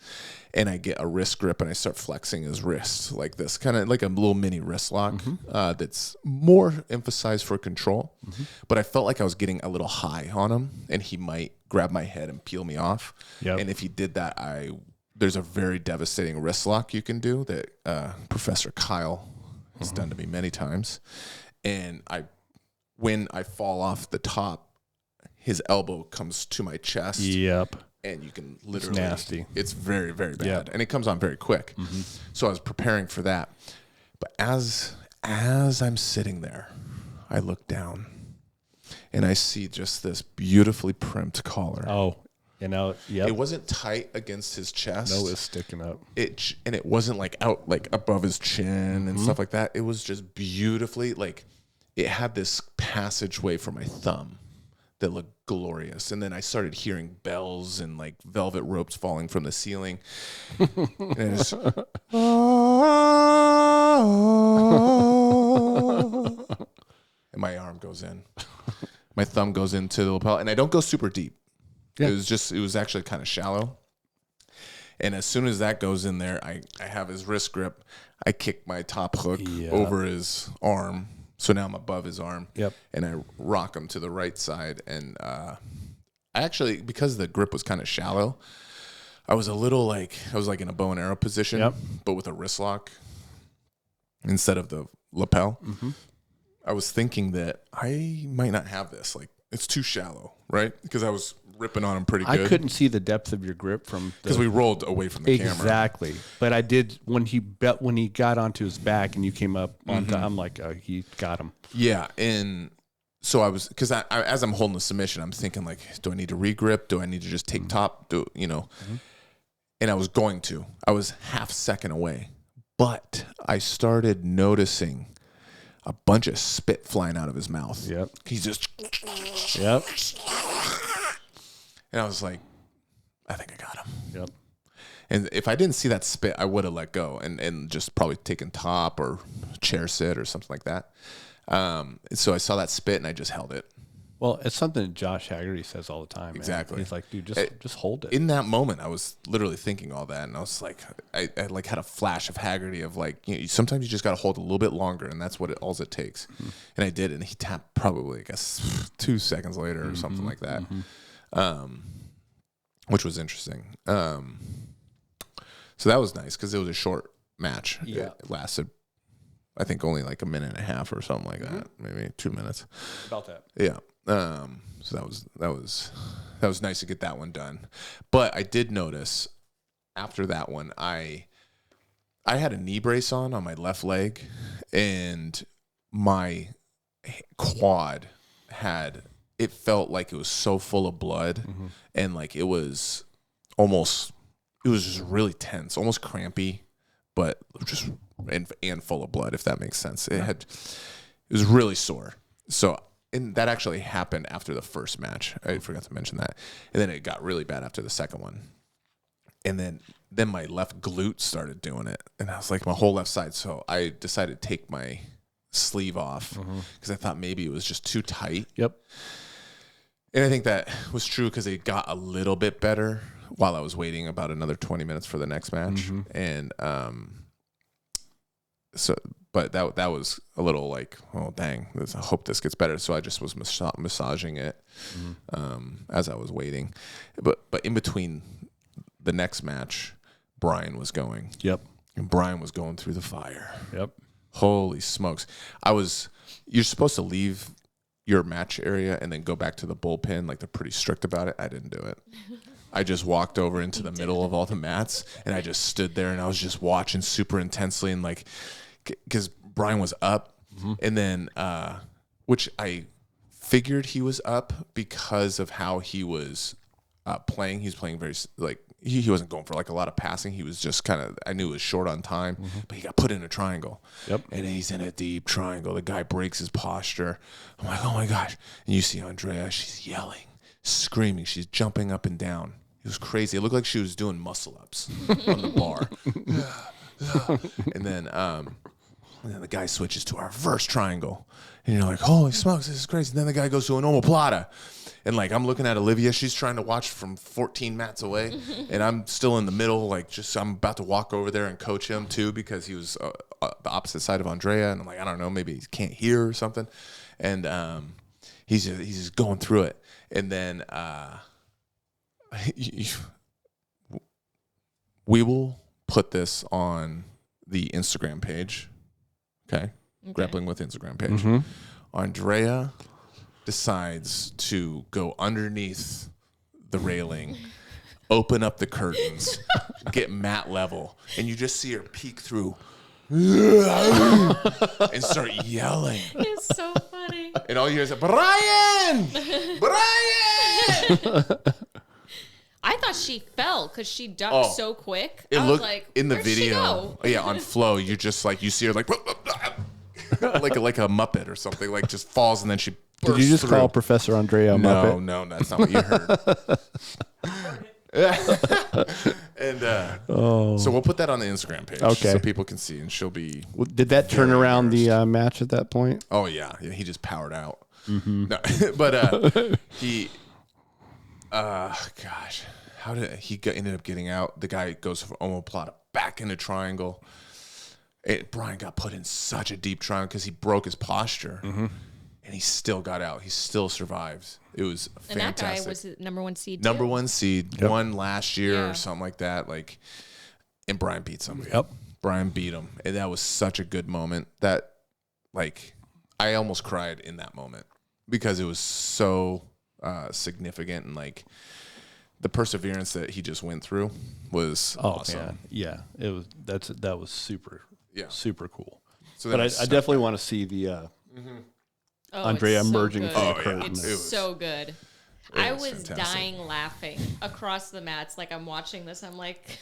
and I get a wrist grip, and I start flexing his wrist like this, kind of like a little mini wrist lock that's more emphasized for control. But I felt like I was getting a little high on him, and he might grab my head and peel me off. Yep. And if he did that, there's a very devastating wrist lock you can do that Professor Kyle has done to me many times. And when I fall off the top, his elbow comes to my chest. Yep. And you can literally... It's nasty. It's very, very bad. Yep. And it comes on very quick. So I was preparing for that. But as I'm sitting there, I look down, and I see just this beautifully primped collar. Oh, yep. It wasn't tight against his chest. No, it's sticking up. And it wasn't like out, like above his chin and stuff like that. It was just beautifully, like, it had this passageway for my thumb that looked glorious. And then I started hearing bells and like velvet ropes falling from the ceiling. And it was, and my arm goes in. My thumb goes into the lapel, and I don't go super deep. Yeah. It was actually kind of shallow. And as soon as that goes in there, I have his wrist grip. I kick my top hook over his arm. So now I'm above his arm. Yep. And I rock him to the right side. And I actually, because the grip was kind of shallow, I was like in a bow and arrow position, but with a wrist lock instead of the lapel. Mm-hmm. I was thinking that I might not have this. Like, it's too shallow, right? Because I was ripping on him pretty good. I couldn't see the depth of your grip because we rolled away from the camera. Exactly. But I did when he got onto his back and you came up onto. I'm like, he got him. Yeah, and so I was because I as I'm holding the submission, I'm thinking like, do I need to regrip? Do I need to just take top? And I was going to. I was half second away, but I started noticing a bunch of spit flying out of his mouth. Yep. He's just. Yep. And I was like, I think I got him. Yep. And if I didn't see that spit, I would have let go and just probably taken top or chair sit or something like that. So I saw that spit and I just held it. Well, it's something that Josh Haggerty says all the time. Exactly. Man. He's like, dude, just hold it. In that moment, I was literally thinking all that, and I was like, I like had a flash of Haggerty of like, sometimes you just got to hold a little bit longer, and that's what all it takes. Mm-hmm. And I did, and he tapped probably, I guess, 2 seconds later or something like that, which was interesting. So that was nice because it was a short match. Yeah. It lasted, I think, only like a minute and a half or something like that, maybe 2 minutes. About that. Yeah. So that was nice to get that one done. But I did notice after that one, I had a knee brace on my left leg, and my quad it felt like it was so full of blood, and like it was just really tense, almost crampy, but just and full of blood, if that makes sense. It was really sore. So. And that actually happened after the first match. I forgot to mention that. And then it got really bad after the second one. And then my left glute started doing it. And I was like, my whole left side. So I decided to take my sleeve off because I thought maybe it was just too tight. Yep. And I think that was true because it got a little bit better while I was waiting about another 20 minutes for the next match. And but that was a little like, oh dang, I hope this gets better. So I just was massaging it as I was waiting. But in between the next match, Brian was going. Yep. And Brian was going through the fire. Yep. Holy smokes! You're supposed to leave your match area and then go back to the bullpen. Like, they're pretty strict about it. I didn't do it. I just walked over into the middle of all the mats, and I just stood there and I was just watching super intensely, and like. Because Brian was up, and then, which I figured he was up because of how he was playing. He was playing very, like, he wasn't going for like a lot of passing. He was just kind of, I knew he was short on time, but he got put in a triangle. Yep. And he's in a deep triangle. The guy breaks his posture. I'm like, oh my gosh. And you see Andrea, she's yelling, screaming. She's jumping up and down. It was crazy. It looked like she was doing muscle ups on the bar. And then the guy switches to our reverse triangle, and you're like, holy smokes, this is crazy. And then the guy goes to an omoplata, and like, I'm looking at Olivia, she's trying to watch from 14 mats away, and I'm still in the middle, like, I'm about to walk over there and coach him too, because he was the opposite side of Andrea, and I'm like, I don't know, maybe he can't hear or something, and he's just going through it, and then we will put this on the Instagram page. Okay. Grappling with Instagram page. Andrea decides to go underneath the railing, open up the curtains, get mat level, and you just see her peek through and start yelling. It's so funny. And all you hear is, Brian! Brian! I thought she fell because she ducked so quick. It I looked was like, in the where'd she video. go? Yeah, on Flow, you just like, you see her like, like a Muppet or something. Like just falls and then she bursts Did you just through. call Professor Andrea a Muppet? No, that's not what you heard. And so we'll put that on the Instagram page so people can see, and she'll be. Did that turn around the match at that point? Oh yeah, he just powered out. No, but he, gosh, how did ended up getting out? The guy goes from omoplata back into triangle. Brian got put in such a deep triangle because he broke his posture, and he still got out. He still survived. It was fantastic. And that guy was the number 1 seed. Number 1 seed, won last year or something like that. And Brian beats him. Yep, Brian beat him, and that was such a good moment. That, I almost cried in that moment because it was so significant, and the perseverance that he just went through was awesome. Man. Yeah, it was. That was super. Yeah, super cool. So but I definitely want to see the Andrea emerging from the curtain. It's so good. I was fantastic. dying laughing across the mats. Like I'm watching this, I'm like,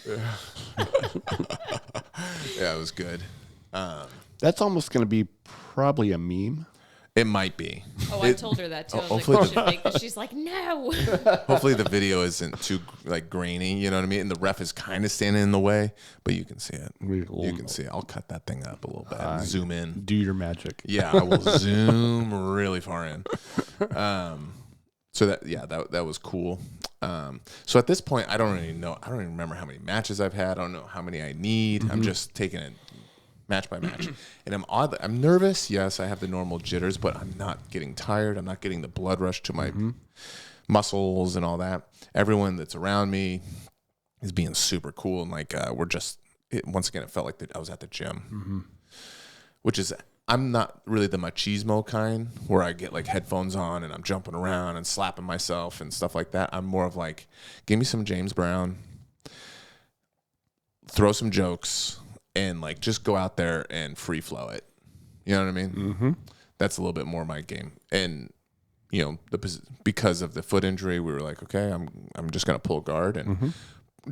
yeah, it was good. That's almost going to be probably a meme. It might be. oh, I told her that too. I was hopefully like, we should make this. She's like, no. Hopefully the video isn't too grainy, you know what I mean? And the ref is kind of standing in the way, but you can see it. You can see it. I'll cut that thing up a little bit. Zoom in. Do your magic. Yeah, I will zoom really far in. So that was cool. So at this point, I don't even remember how many matches I've had. I don't know how many I need. I'm just taking it match by match. And I'm nervous. Yes, I have the normal jitters, but I'm not getting tired. I'm not getting the blood rush to my muscles and all that. Everyone that's around me is being super cool. And once again, it felt like I was at the gym, which is, I'm not really the machismo kind where I get headphones on and I'm jumping around and slapping myself and stuff like that. I'm more of give me some James Brown, throw some jokes, and just go out there and free flow it. You know what I mean? Mm-hmm. That's a little bit more my game. And because of the foot injury, we were like, okay, I'm just gonna pull guard and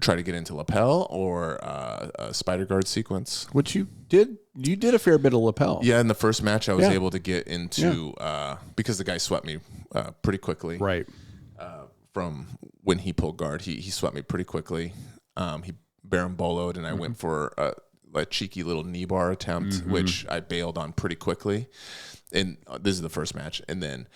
try to get into lapel or a spider guard sequence. Which you did. You did a fair bit of lapel. Yeah, in the first match, I was able to get into because the guy swept me pretty quickly. Right. From when he pulled guard, he swept me pretty quickly. He baramboloed, and I went for a cheeky little knee bar attempt, which I bailed on pretty quickly. And this is the first match. And then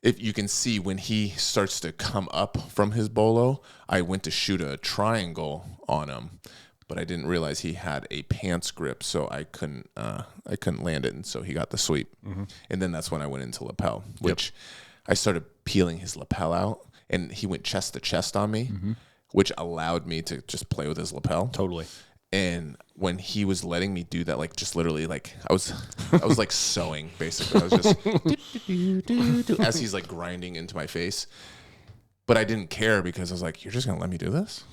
if you can see when he starts to come up from his bolo, I went to shoot a triangle on him, but I didn't realize he had a pants grip, so I couldn't land it, and so he got the sweep. And then that's when I went into lapel, which I started peeling his lapel out, and he went chest to chest on me, which allowed me to just play with his lapel. Totally. And when he was letting me do that, just literally, I was sewing, basically. I was just as he's grinding into my face. But I didn't care because I was like, you're just gonna let me do this?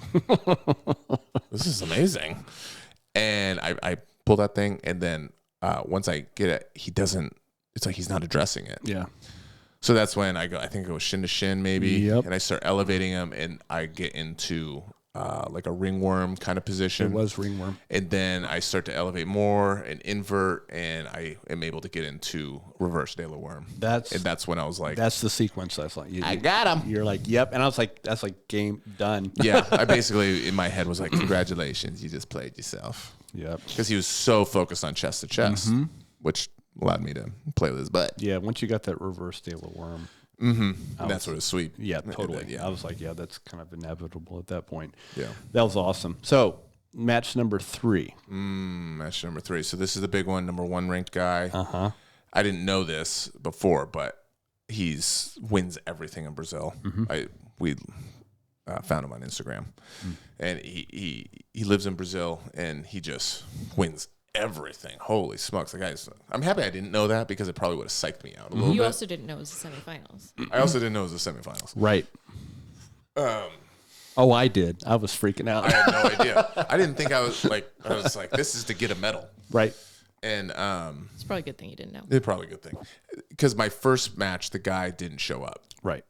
This is amazing. And I pull that thing, and then once I get it, he doesn't. It's like he's not addressing it. Yeah. So that's when I think it was shin to shin maybe, Yep. and I start elevating him, and I get into a ringworm kind of position. It was ringworm. And then I start to elevate more and invert, and I am able to get into reverse de la worm. That's when I was like, that's the sequence. That's I got him. You're like, yep. And I was like, that's game done. Yeah. I basically, in my head, was like, congratulations, you just played yourself. Yep. Because he was so focused on chest to chest, which allowed me to play with his butt. Yeah. Once you got that reverse de la worm. That's what it was sweet. Yeah, totally. Yeah. I was like, that's kind of inevitable at that point. Yeah. That was awesome. So, match number 3. Match number 3. So this is the big one, number 1 ranked guy. I didn't know this before, but he's wins everything in Brazil. We found him on Instagram, and he lives in Brazil, and he just wins everything. Holy smokes. I'm happy I didn't know that because it probably would have psyched me out a little bit. You also didn't know it was the semifinals. I also didn't know it was the semifinals. Right. I did. I was freaking out. I had no idea. I didn't think I was like, this is to get a medal. Right. And it's probably a good thing you didn't know. it's probably a good thing. Because my first match, the guy didn't show up. Right.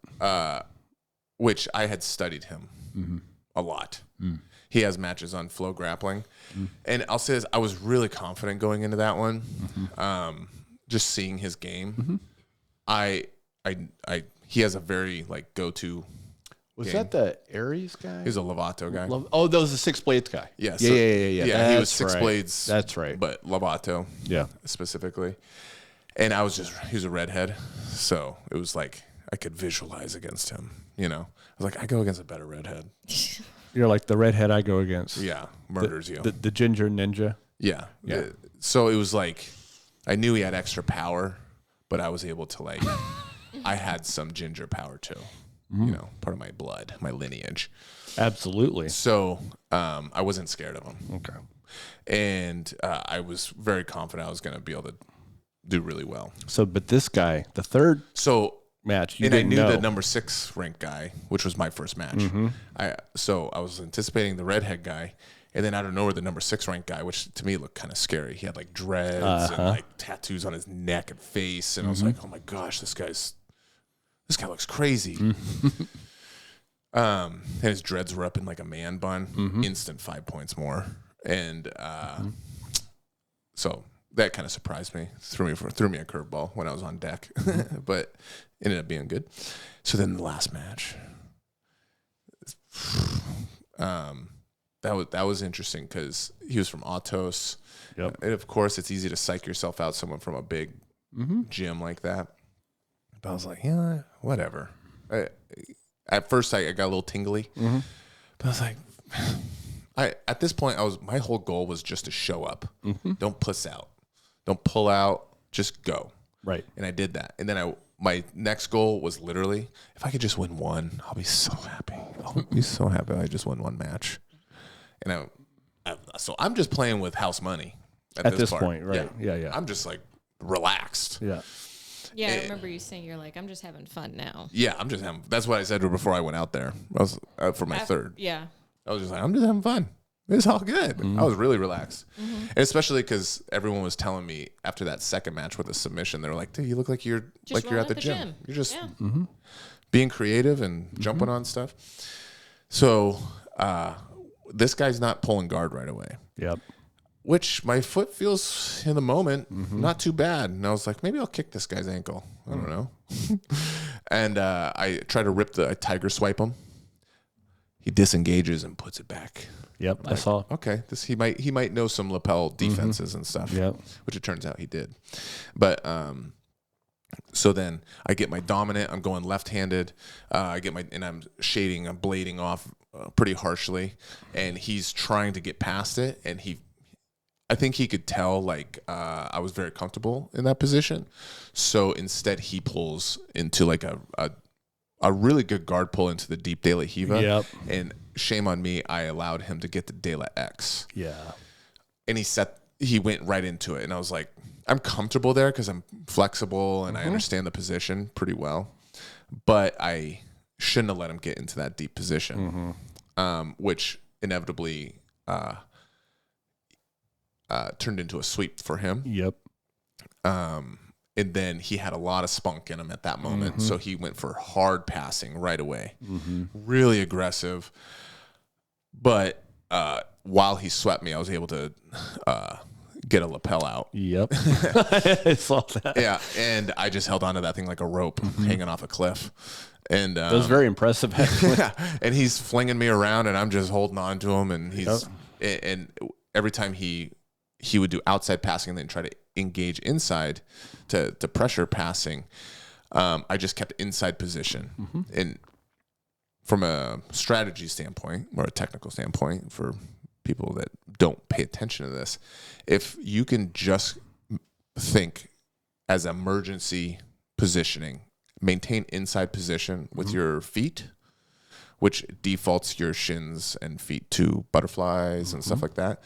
Which I had studied him a lot. He has matches on Flow Grappling. And I'll say this, I was really confident going into that one. just seeing his game, he has a very like go-to. Was game. that the Aries guy? He's a Lovato guy. Oh, that was the Six Blades guy. Yeah, Yeah, he was Six Blades. That's right. But Lovato, specifically. And he was a redhead, so it was like I could visualize against him. You know, I was like, I go against a better redhead. You're like the redhead I go against. Yeah, murders you. The ginger ninja. Yeah. So it was like I knew he had extra power, but I was able to like I had some ginger power too. You know, part of my blood, my lineage. Absolutely. So I wasn't scared of him. Okay. And I was very confident I was going to be able to do really well. So, but this guy, the third match, I knew the number 6 ranked guy, which was my first match. So I was anticipating the redhead guy, and then out of nowhere, the number 6 ranked guy, which to me looked kind of scary. He had like dreads and like tattoos on his neck and face, and I was like, oh my gosh, this guy looks crazy. And his dreads were up in like a man bun. Instant 5 points more, and so that kind of surprised me. Threw me a curveball when I was on deck, but ended up being good. So then the last match, that was interesting because he was from Autos. Yep. And of course, it's easy to psych yourself out. Someone from a big gym like that. But I was like, yeah, whatever. At first, I got a little tingly, but I was like, at this point, my whole goal was just to show up. Don't puss out, don't pull out, just go. Right. And I did that. And then my next goal was literally, if I could just win one, I'll be so happy. I'll be so happy I just won one match. And so I'm just playing with house money at this point, right? Yeah. I'm just like relaxed. Yeah. Yeah, I remember you saying you're like, I'm just having fun now. Yeah, I'm just having. That's what I said to her before I went out there. I was for my third. Yeah. I was just like, I'm just having fun. It's all good. I was really relaxed, and especially because everyone was telling me after that second match with a submission, they were like, "Dude, you look like you're at the gym. You're just being creative and jumping on stuff." So this guy's not pulling guard right away. Yep. Which my foot feels in the moment not too bad. And I was like, maybe I'll kick this guy's ankle. I don't know. And I try to I tiger swipe him. He disengages and puts it back. Yep, I saw. Okay, he might know some lapel defenses and stuff. Yep. Which it turns out he did. But so then I get my dominant. I'm going left-handed. And I'm shading. I'm blading off pretty harshly, and he's trying to get past it, and I think he could tell like I was very comfortable in that position. So instead he pulls into like a really good guard pull into the deep De La Hiva. Yep. And shame on me, I allowed him to get the De La X. Yeah. And he went right into it. And I was like, I'm comfortable there because I'm flexible and I understand the position pretty well. But I shouldn't have let him get into that deep position, which inevitably turned into a sweep for him. Yep. And then he had a lot of spunk in him at that moment. So he went for hard passing right away. Really aggressive. But while he swept me, I was able to get a lapel out. Yep. I saw that. Yeah. And I just held onto that thing like a rope hanging off a cliff. And that was very impressive, actually. Yeah. And he's flinging me around and I'm just holding on to him. And and every time he would do outside passing and then try to engage inside to pressure passing. I just kept inside position. And from a strategy standpoint or a technical standpoint for people that don't pay attention to this, if you can just think as emergency positioning, maintain inside position with your feet, which defaults your shins and feet to butterflies and stuff like that.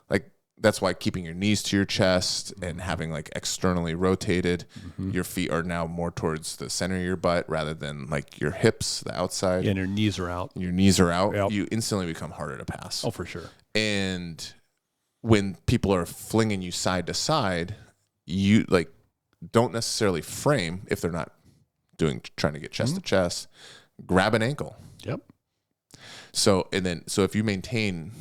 Like that's why keeping your knees to your chest and having like externally rotated, your feet are now more towards the center of your butt rather than like your hips, the outside. Yeah, and your knees are out. Your knees are out. Yep. You instantly become harder to pass. Oh, for sure. And when people are flinging you side to side, you like don't necessarily frame if they're not trying to get chest to chest. Grab an ankle. Yep. So if you maintain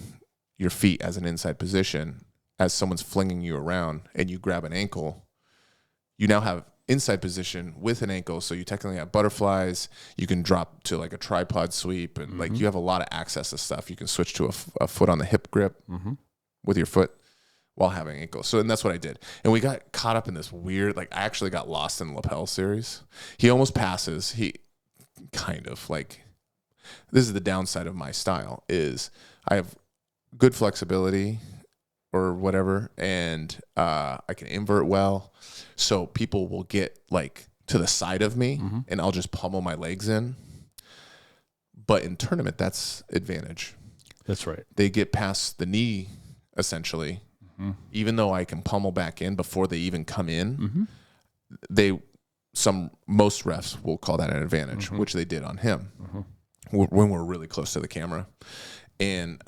your feet as an inside position as someone's flinging you around and you grab an ankle, you now have inside position with an ankle. So you technically have butterflies. You can drop to like a tripod sweep, and like you have a lot of access to stuff. You can switch to a foot on the hip grip with your foot while having ankles. So, and that's what I did. And we got caught up in this weird, like I actually got lost in the lapel series. He almost passes. He kind of like, this is the downside of my style is I have good flexibility or whatever, and I can invert well. So people will get like to the side of me and I'll just pummel my legs in. But in tournament, that's advantage. That's right. They get past the knee, essentially, even though I can pummel back in before they even come in. Most refs will call that an advantage, which they did on him when we're really close to the camera. And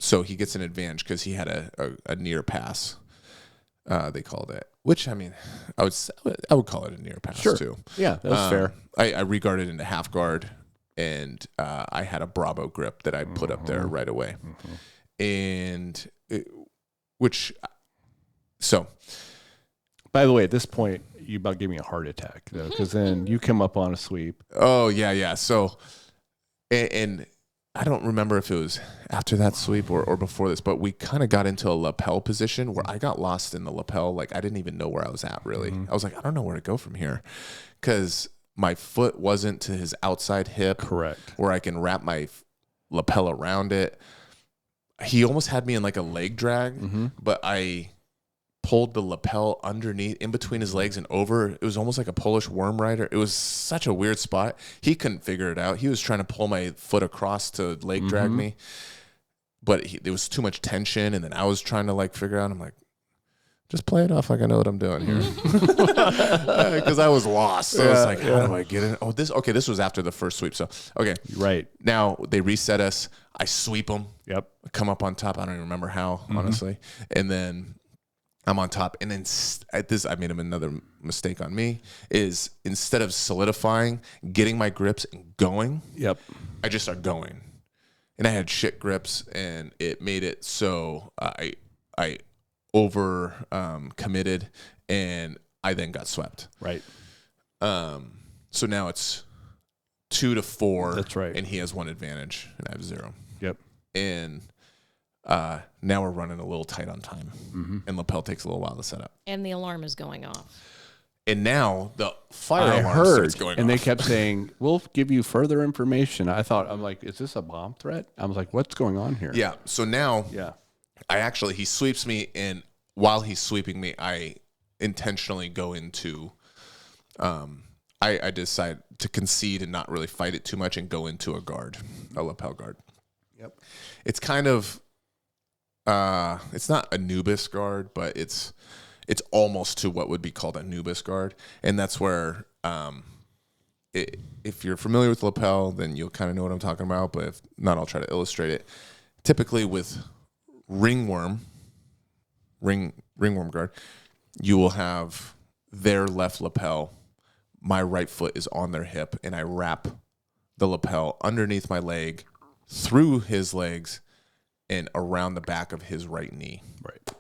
so he gets an advantage because he had a near pass. They called it, which I mean, I would call it a near pass too. Yeah, that was fair. I reguarded into half guard, and I had a Bravo grip that I put up there right away, and By the way, at this point, you about gave me a heart attack though, because then you come up on a sweep. Oh yeah. So, and I don't remember if it was after that sweep or before this, but we kind of got into a lapel position where I got lost in the lapel. Like I didn't even know where I was at really. I was like, I don't know where to go from here because my foot wasn't to his outside hip. Correct. Where I can wrap my lapel around it. He almost had me in like a leg drag, but I pulled the lapel underneath in between his legs and over. It was almost like a Polish worm rider. It was such a weird spot. He couldn't figure it out. He was trying to pull my foot across to leg drag me, but there was too much tension. And then I was trying to like figure out, I'm like, just play it off like I know what I'm doing here. Because I was lost. So I was like, how do I get in? Oh, this was after the first sweep. So, okay. Right. Now they reset us. I sweep them. Yep. Come up on top. I don't even remember how, honestly. And then I'm on top. And then I made another mistake on me, is instead of solidifying, getting my grips and going, I just start going. And I had shit grips, and it made it so I over committed, and I then got swept. Right. So now it's 2-4. That's right. And he has one advantage, and I have 0. Yep. And now we're running a little tight on time, and lapel takes a little while to set up. And the alarm is going off. And now the fire alarm heard, starts going and off. they kept saying, "We'll give you further information." I'm like, "Is this a bomb threat?" I was like, "What's going on here?" Yeah. So now, he sweeps me, and while he's sweeping me, I intentionally go into. I decide to concede and not really fight it too much and go into a lapel guard. Yep. It's kind of. It's not Anubis guard, but it's almost to what would be called a Anubis guard, and that's where if you're familiar with lapel, then you'll kind of know what I'm talking about. But if not, I'll try to illustrate it. Typically, with ringworm guard, you will have their left lapel. My right foot is on their hip, and I wrap the lapel underneath my leg, through his legs, and around the back of his right knee. Right.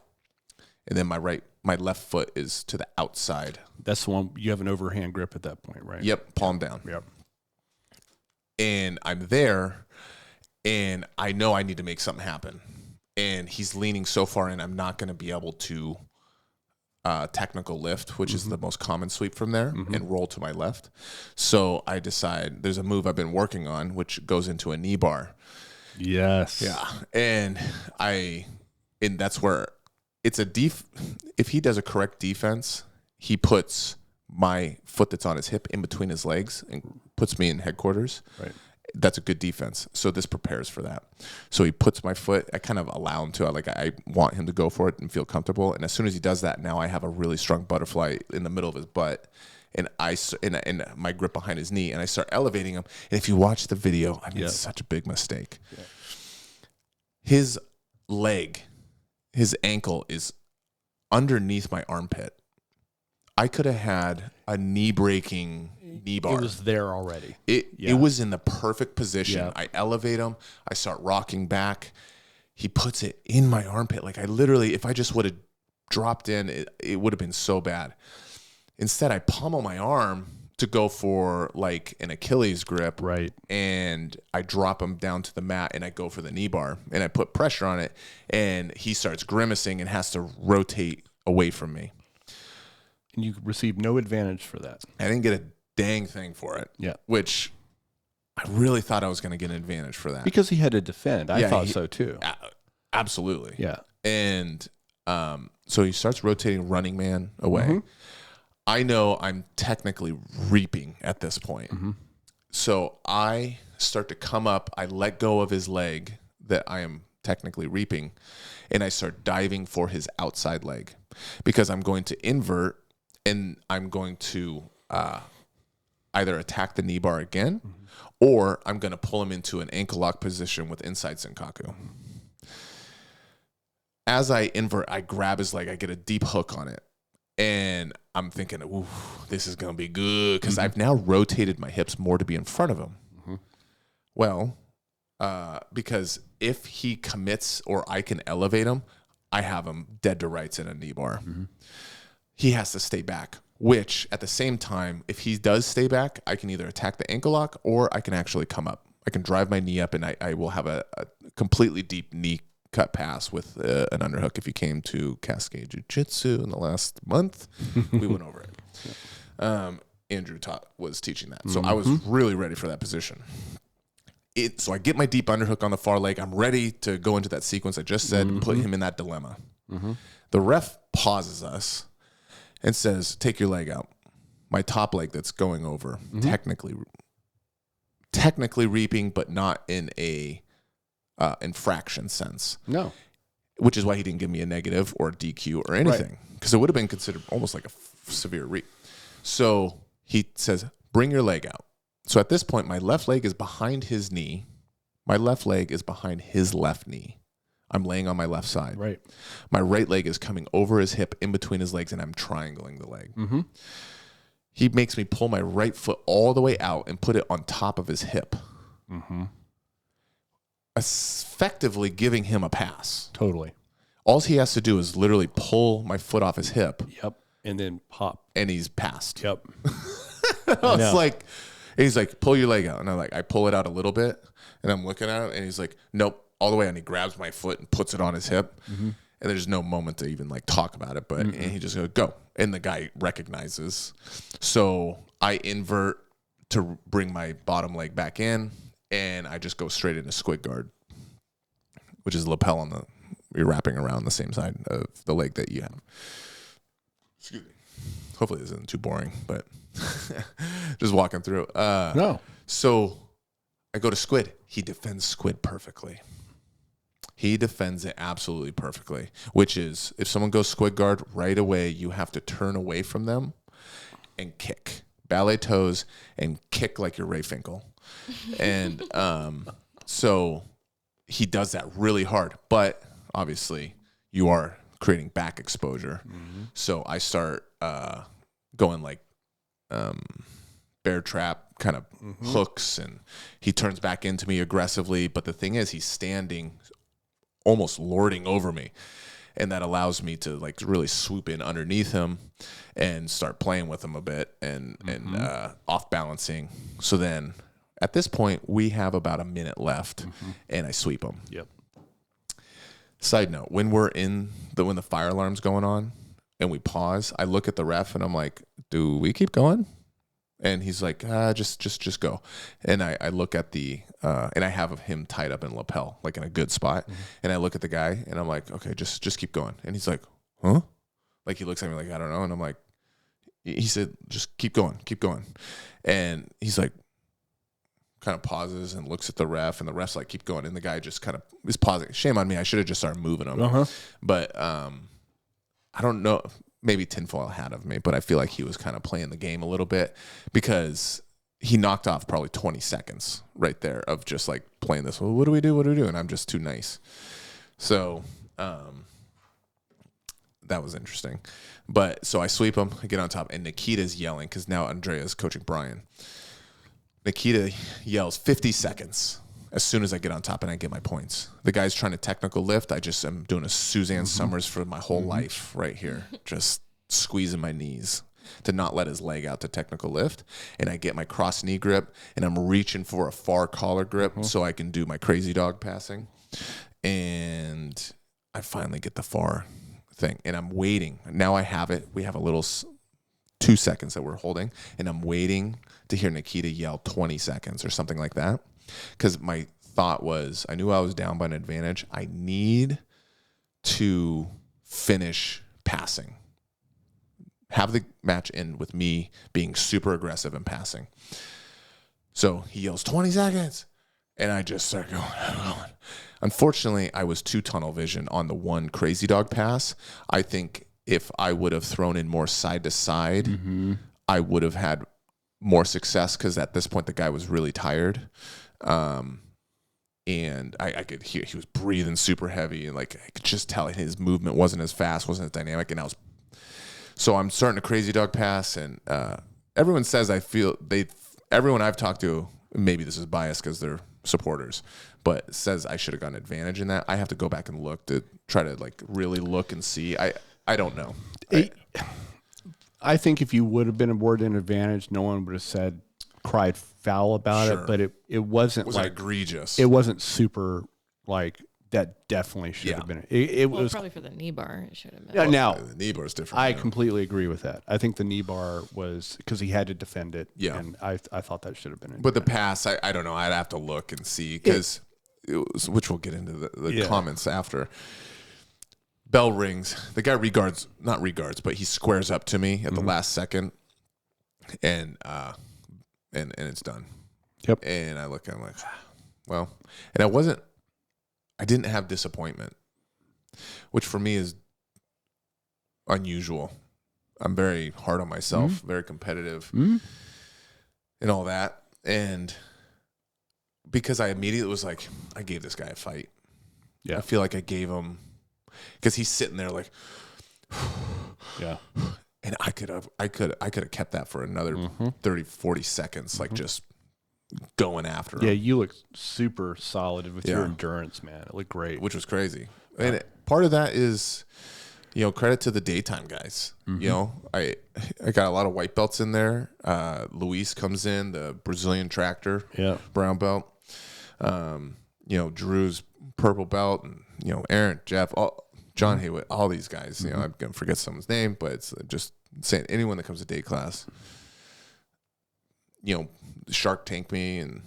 And then my left foot is to the outside. That's the one you have an overhand grip at that point, right? Yep, palm down. Yep. And I'm there, and I know I need to make something happen. And he's leaning so far in, I'm not going to be able to technical lift, which is the most common sweep from there, and roll to my left. So I decide there's a move I've been working on, which goes into a knee bar. Yes. Yeah. And that's where it's if he does a correct defense, he puts my foot that's on his hip in between his legs and puts me in headquarters. Right. That's a good defense. So this prepares for that. So he puts my foot, I kind of allow him to, I want him to go for it and feel comfortable. And as soon as he does that, now I have a really strong butterfly in the middle of his butt. And and my grip behind his knee, and I start elevating him. And if you watch the video, I mean, it's such a big mistake. Yeah. His ankle is underneath my armpit. I could have had a knee-breaking knee bar. It was there already. It was in the perfect position. Yeah. I elevate him. I start rocking back. He puts it in my armpit. Like I literally, if I just would have dropped in, it would have been so bad. Instead, I pummel my arm to go for like an Achilles grip. Right. And I drop him down to the mat and I go for the knee bar and I put pressure on it and he starts grimacing and has to rotate away from me. And you received no advantage for that. I didn't get a dang thing for it. Yeah. Which I really thought I was going to get an advantage for that. Because he had to defend. I thought so too. Absolutely. Yeah. And so he starts rotating running man away. I know I'm technically reaping at this point. So I start to come up. I let go of his leg that I am technically reaping, and I start diving for his outside leg because I'm going to invert and I'm going to either attack the knee bar again or I'm going to pull him into an ankle lock position with inside Senkaku. As I invert, I grab his leg. I get a deep hook on it. And I'm thinking, ooh, this is going to be good because I've now rotated my hips more to be in front of him. Well, because if he commits or I can elevate him, I have him dead to rights in a knee bar. He has to stay back, which at the same time, if he does stay back, I can either attack the ankle lock or I can actually come up. I can drive my knee up and I will have a completely deep knee cut pass with an underhook. If you came to Cascade Jiu-Jitsu in the last month, we went over it. Andrew was teaching that. So I was really ready for that position. So I get my deep underhook on the far leg. I'm ready to go into that sequence I just said and put him in that dilemma. The ref pauses us and says, take your leg out. My top leg that's going over, technically reaping, but not in a infraction sense. No. Which is why he didn't give me a negative or a DQ or anything. Because it would have been considered almost like a severe reap. So he says, bring your leg out. So at this point, my left leg is behind his knee. My left leg is behind his left knee. I'm laying on my left side. Right. My right leg is coming over his hip in between his legs, and I'm triangling the leg. He makes me pull my right foot all the way out and put it on top of his hip. Effectively giving him a pass. Totally. All he has to do is literally pull my foot off his hip. Yep. And then pop. And he's passed. Yep. It's like, he's like, pull your leg out. And I pull it out a little bit and I'm looking at it and he's like, nope, all the way. And he grabs my foot and puts it on his hip. And there's no moment to even like talk about it, but and he just goes, go. And the guy recognizes. So I invert to bring my bottom leg back in. And I just go straight into squid guard, which is lapel you're wrapping around the same side of the leg that you have. Excuse me. Hopefully this isn't too boring, but just walking through. No. So I go to squid. He defends squid perfectly. He defends it absolutely perfectly, which is if someone goes squid guard right away, you have to turn away from them and kick. Ballet toes and kick like you're Ray Finkel. And so he does that really hard, but obviously you are creating back exposure. So I start going like bear trap kind of hooks, and he turns back into me aggressively. But the thing is, he's standing almost lording over me. And that allows me to like really swoop in underneath him and start playing with him a bit and off balancing. So then at this point, we have about a minute left, and I sweep him. Yep. Side note: when we're when the fire alarm's going on, and we pause, I look at the ref and I'm like, "Do we keep going?" And he's like, "Just go." And I look at and I have him tied up in lapel, like in a good spot. And I look at the guy and I'm like, "Okay, just keep going." And he's like, "Huh?" Like he looks at me like, "I don't know." And I'm like, he said, "Just keep going." And he's like, kind of pauses and looks at the ref, and the ref's like, keep going. And the guy just kind of is pausing. Shame on me. I should have just started moving him. But I don't know. Maybe tinfoil hat of me, but I feel like he was kind of playing the game a little bit because he knocked off probably 20 seconds right there of just like playing this. Well, what do we do? And I'm just too nice. So that was interesting. But so I sweep him, I get on top, and Nikita's yelling because now Andrea's coaching Brian. Nikita yells 50 seconds. as soon as I get on top and I get my points. The guy's trying to technical lift. I just am doing a Suzanne Summers for my whole life right here, just squeezing my knees to not let his leg out to technical lift. And I get my cross knee grip, and I'm reaching for a far collar grip so I can do my crazy dog passing. And I finally get the far thing, and I'm waiting. Now I have it. We have a little 2 seconds that we're holding, and I'm waiting to hear Nikita yell 20 seconds or something like that. Because my thought was, I knew I was down by an advantage. I need to finish passing. Have the match end with me being super aggressive and passing. So he yells 20 seconds, and I just start going. Unfortunately, I was too tunnel vision on the one crazy dog pass. I think if I would have thrown in more side to side, I would have had more success, because at this point the guy was really tired. And I could hear he was breathing super heavy, and like I could just tell his movement wasn't as fast, wasn't as dynamic. And so I'm starting a crazy dog pass, and everyone says everyone I've talked to, maybe this is biased because they're supporters, but says I should have gotten advantage in that. I have to go back and look to try to like really look and see. I don't know. I think if you would have been awarded an advantage, no one would have cried foul about it, but it wasn't like egregious. It wasn't super like that. Definitely should have been. It was probably for the knee bar. It should have been. Yeah, now the knee bar is different. I completely agree with that. I think the knee bar was because he had to defend it. Yeah, and I thought that should have been. But the pass, I don't know. I'd have to look and see, because which we'll get into the comments after. Bell rings. The guy not regards, but he squares up to me at the last second, and it's done. Yep. And I look, I'm like, well, and I didn't have disappointment, which for me is unusual. I'm very hard on myself, very competitive, and all that. And because I immediately was like, I gave this guy a fight. Yeah. I feel like I gave him, because he's sitting there like, yeah. And I could have kept that for another 30, 40 seconds, like just going after him. Yeah, you look super solid with your endurance, man. It looked great. Which was crazy. And part of that is, credit to the daytime guys. I got a lot of white belts in there. Luis comes in, the Brazilian tractor, brown belt. Drew's purple belt, and, Aaron, Jeff, John Haywood, all these guys. I'm going to forget someone's name, but it's just saying anyone that comes to day class, Shark Tank me and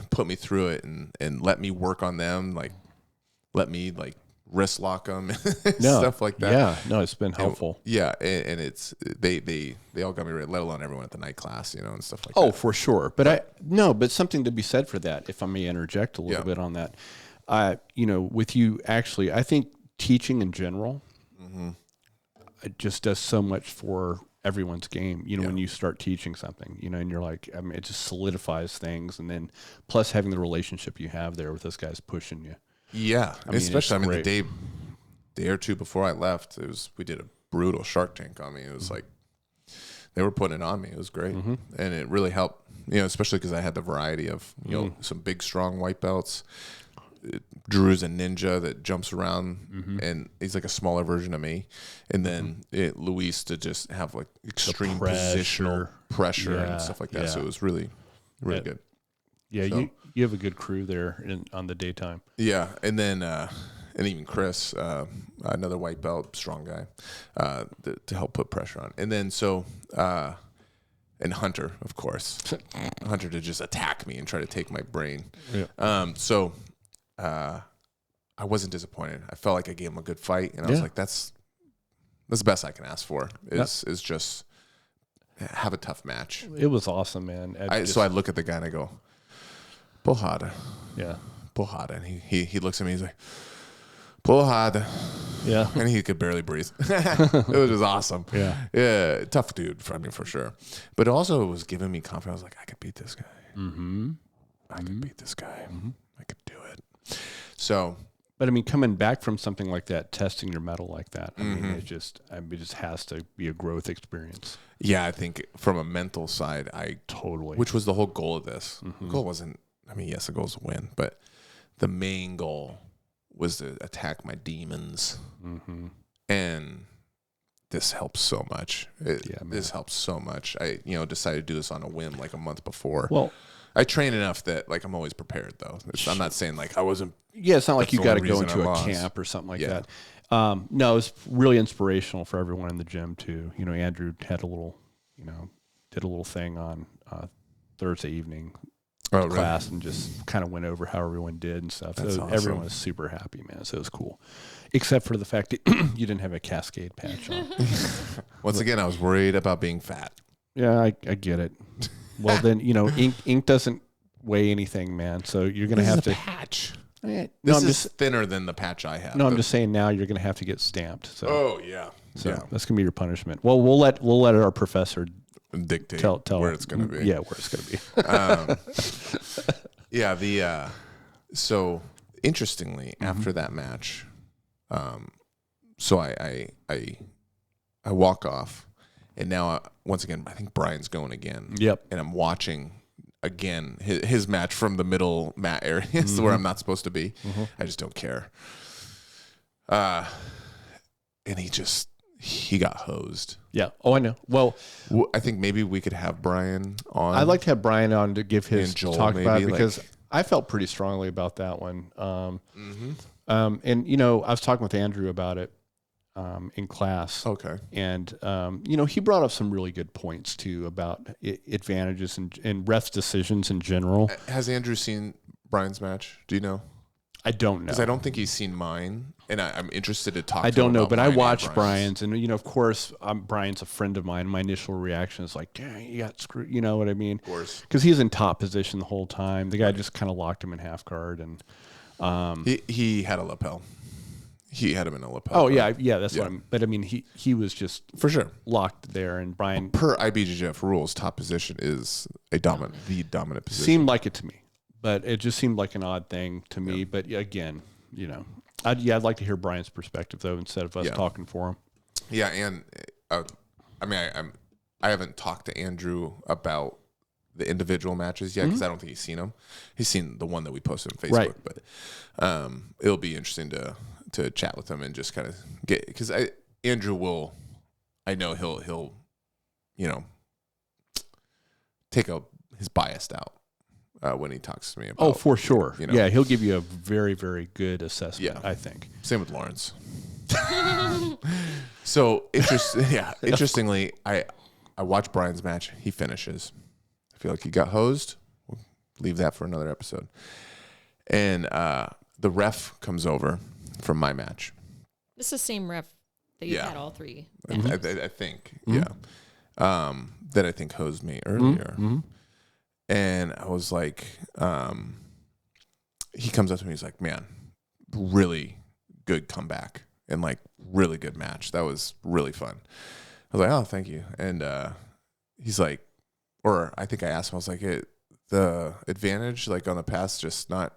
put me through it, and let me work on them, like let me like wrist lock them, stuff like that. Yeah, no, it's been helpful. And it's they all got me ready, let alone everyone at the night class, and stuff like that. Oh, for sure. But something to be said for that, if I may interject a little bit on that. With you, actually, I think teaching in general it just does so much for everyone's game. When you start teaching something, and you're like, it just solidifies things, and then plus having the relationship you have there with this guy's pushing you. Yeah, especially the day or two before I left, we did a brutal Shark Tank on me. It was like they were putting it on me. It was great, and it really helped. Especially because I had the variety of some big strong white belts. Drew's a ninja that jumps around, and he's like a smaller version of me. And then Luis to just have like extreme positional pressure and stuff like that. Yeah. So it was really, really good. Yeah, so, you have a good crew there on the daytime. Yeah, and then and even Chris, another white belt, strong guy, to help put pressure on. And then and Hunter, of course, Hunter to just attack me and try to take my brain. Yeah. I wasn't disappointed. I felt like I gave him a good fight, and I was like, that's the best I can ask for is just have a tough match. It was awesome, man. So I look at the guy and I go, porrada. Yeah. Porrada. And he looks at me, he's like, porrada. Yeah. And he could barely breathe. It was just awesome. Yeah. Yeah. Tough dude, for sure. But also it was giving me confidence. I was like, I could beat this guy. I could beat this guy. I could do it. So, but coming back from something like that, testing your mettle like that, it just has to be a growth experience. Yeah, I think from a mental side, which was the whole goal of this. The goal wasn't I mean, yes, the goal is to win, but the main goal was to attack my demons. Mm-hmm. And this helps so much. This helps so much. I, decided to do this on a whim like a month before. Well, I train enough that like I'm always prepared though. I'm not saying like I wasn't. Yeah, it's not like you got to go into a lost. camp or something like that. No, it's really inspirational for everyone in the gym too. Andrew had a little, did a little thing on Thursday evening class and just kind of went over how everyone did and stuff. That's so awesome. Everyone was super happy, man. So it was cool, except for the fact that you didn't have a Cascade patch on. Once again, I was worried about being fat. Yeah, I get it. Well, then ink doesn't weigh anything, man. So you're gonna have to patch. No, This is thinner than the patch I have. No, I'm just saying now you're gonna have to get stamped. So. Oh yeah. So that's gonna be your punishment. Well, we'll let our professor dictate tell where it's gonna be. Yeah, where it's gonna be. So interestingly, after that match, so I walk off, and now once again I think Brian's going again. Yep. And I'm watching again his match from the middle mat areas where I'm not supposed to be. I just don't care. And he got hosed. Yeah. Oh, I know. Well, I think maybe we could have Brian on. I'd like to have Brian on to give his Joel, talk about it maybe, because I felt pretty strongly about that one. And I was talking with Andrew about it in class. Okay. And he brought up some really good points too about advantages and refs decisions in general. Has Andrew seen Brian's match? Do you know? I don't know. Because I don't think he's seen mine, and I'm interested to talk to him. I don't know, but I watched Brian's. Brian's, and of course, Brian's a friend of mine. My initial reaction is like, "Dang, you got screwed." You know what I mean? Of course. Because he's in top position the whole time. The guy just kind of locked him in half guard, and he had a lapel. He had him in a lapel. Oh yeah, that's what I'm. But I mean, he was just for sure locked there, and Brian per IBJJF rules, top position is the dominant position. Seemed like it to me, but it just seemed like an odd thing to me. But again, I'd like to hear Brian's perspective though, instead of us talking for him. Yeah, and I haven't talked to Andrew about the individual matches yet because I don't think he's seen them. He's seen the one that we posted on Facebook, but it'll be interesting to chat with him and just kind of get, because Andrew will, I know he'll take his bias out when he talks to me about. Oh, for sure. Yeah, he'll give you a very, very good assessment. Yeah. I think. Same with Lawrence. So interestingly, I watched Brian's match. He finishes. I feel like he got hosed. We'll leave that for another episode. And the ref comes over from my match. This is the same ref that you had all three. I think, that I think hosed me earlier. And I was like, he comes up to me, he's like, man, really good comeback and like really good match. That was really fun. I was like, oh, thank you. And he's like, or I think I asked him, I was like, the advantage like on the pass, just not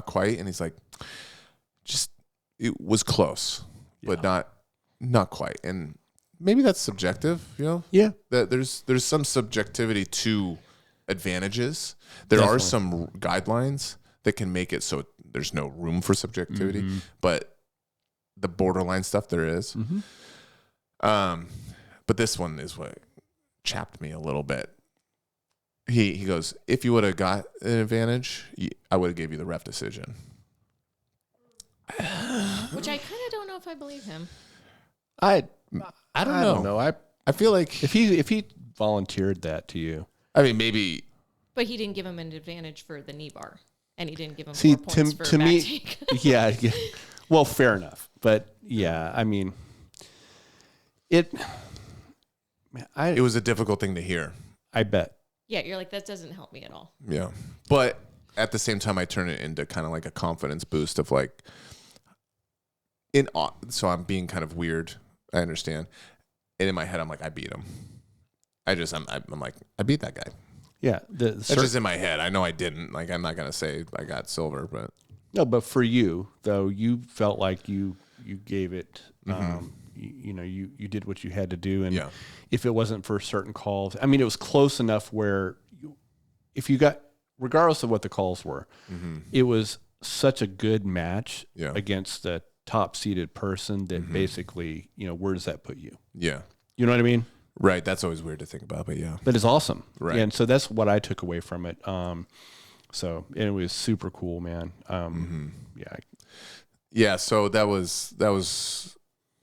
quite. And he's like, it was close, but not quite. And maybe that's subjective, Yeah. That there's some subjectivity to advantages. There Definitely. are some guidelines that can make it so there's no room for subjectivity, but the borderline stuff there is. But this one is what chapped me a little bit. He goes, if you would have got an advantage, I would have gave you the ref decision. Which I kind of don't know if I believe him. I don't know. I feel like if he volunteered that to you, I mean, maybe. But he didn't give him an advantage for the knee bar, and he didn't give him see more points for to back me. take. yeah. Well, fair enough, but yeah, I mean, it was a difficult thing to hear. I bet. Yeah, you're like, that doesn't help me at all. Yeah, but at the same time, I turn it into kind of like a confidence boost of like, so I'm being kind of weird. I understand, and in my head, I'm like, I beat him. I'm like, I beat that guy. Yeah, that's just in my head. I know I didn't. Like, I'm not gonna say I got silver, but no. But for you though, you felt like you gave it. You did what you had to do, and if it wasn't for certain calls, I mean, it was close enough where if you got regardless of what the calls were, it was such a good match against the top seeded person that basically, where does that put you? Yeah. You know what I mean? Right. That's always weird to think about, but yeah. But it's awesome. Right. And so that's what I took away from it. So it was super cool, man. Yeah. Yeah. So that was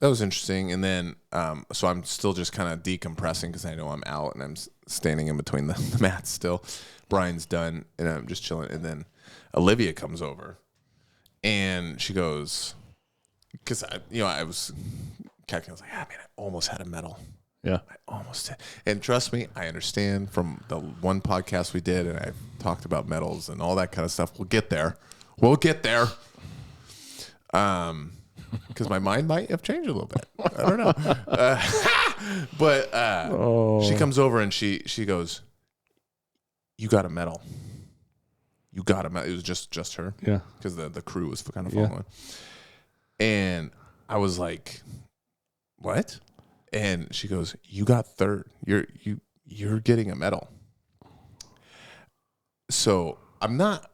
interesting. And then, so I'm still just kind of decompressing because I know I'm out and I'm standing in between the mats still. Brian's done and I'm just chilling. And then Olivia comes over and she goes, because I was calculating, I was like, man, I almost had a medal. Yeah. I almost did. And trust me, I understand from the one podcast we did, and I talked about medals and all that kind of stuff. We'll get there. Because my mind might have changed a little bit. I don't know. But she comes over and she goes, you got a medal. You got a medal. It was just her. Yeah. Because the crew was kind of following. And I was like, what? And she goes, you got third. You're getting a medal. So I'm not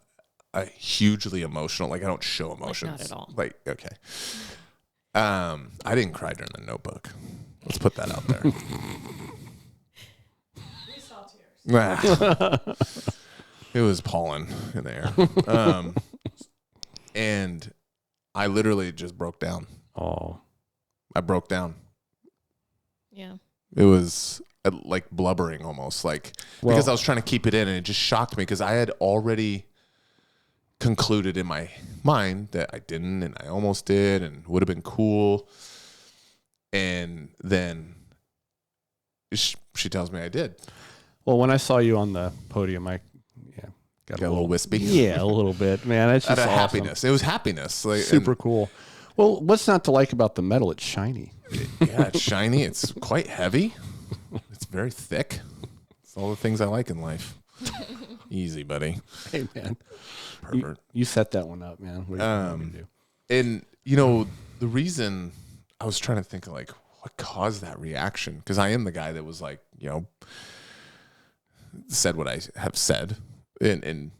a hugely emotional. Like I don't show emotions. Like not at all. Like, okay. I didn't cry during the Notebook. Let's put that out there. We saw tears. It was pollen in the air. And I literally just broke down. Oh. I broke down. Yeah. It was like blubbering almost, because I was trying to keep it in, and it just shocked me because I had already concluded in my mind that I didn't, and I almost did, and would have been cool. And then she tells me I did. Well, when I saw you on the podium, I got a little wispy. Yeah, a little bit, man. It's just out of awesome. happiness. It was happiness. Like, super cool. Well, what's not to like about the medal? It's shiny. Yeah, it's shiny. It's quite heavy. It's very thick. It's all the things I like in life. Easy, buddy. Hey, man. Pervert. You set that one up, man. What do you want me to do? And, the reason I was trying to think of, what caused that reaction? Because I am the guy that was said what I have said. And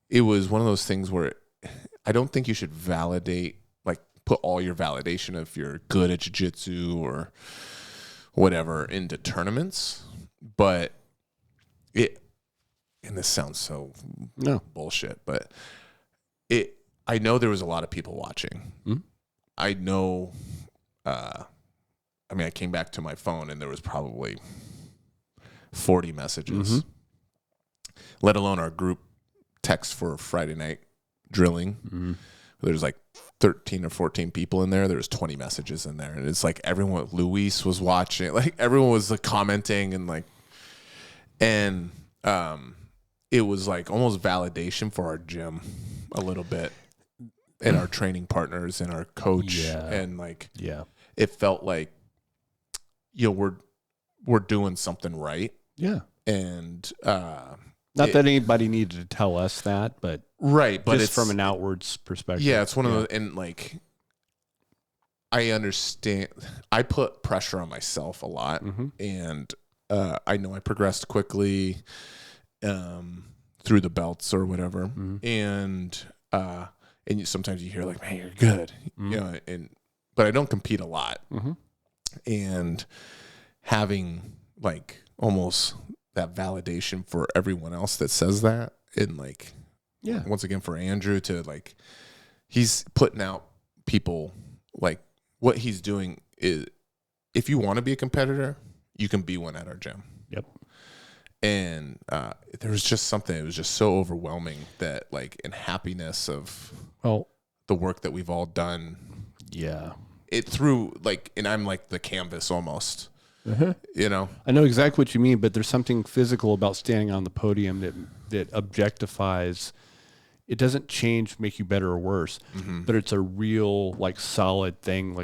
it was one of those things where I don't think you should put all your validation if you're good at jiu-jitsu or whatever into tournaments. But and this sounds so bullshit, but I know there was a lot of people watching. Mm-hmm. I know, I came back to my phone and there was probably 40 messages, let alone our group text for Friday night drilling. There's 13 or 14 people in there. There was 20 messages in there. And it's everyone, Luis was watching, everyone was commenting and it was almost validation for our gym a little bit and our training partners and our coach. Yeah. And it felt like, we're doing something right. Yeah. And, not that anybody needed to tell us that, but right, but just it's from an outwards perspective. Yeah, it's one of those, and I understand. I put pressure on myself a lot, and I know I progressed quickly through the belts or whatever, and sometimes you hear man, you're good, but I don't compete a lot, and having almost that validation for everyone else that says that, and once again for Andrew to he's putting out people what he's doing is, if you want to be a competitor, you can be one at our gym. Yep. And there was just something, it was just so overwhelming that in happiness of the work that we've all done. Yeah. It threw and I'm the canvas almost. I know exactly what you mean, but there's something physical about standing on the podium that objectifies. It doesn't make you better or worse, but it's a real solid thing.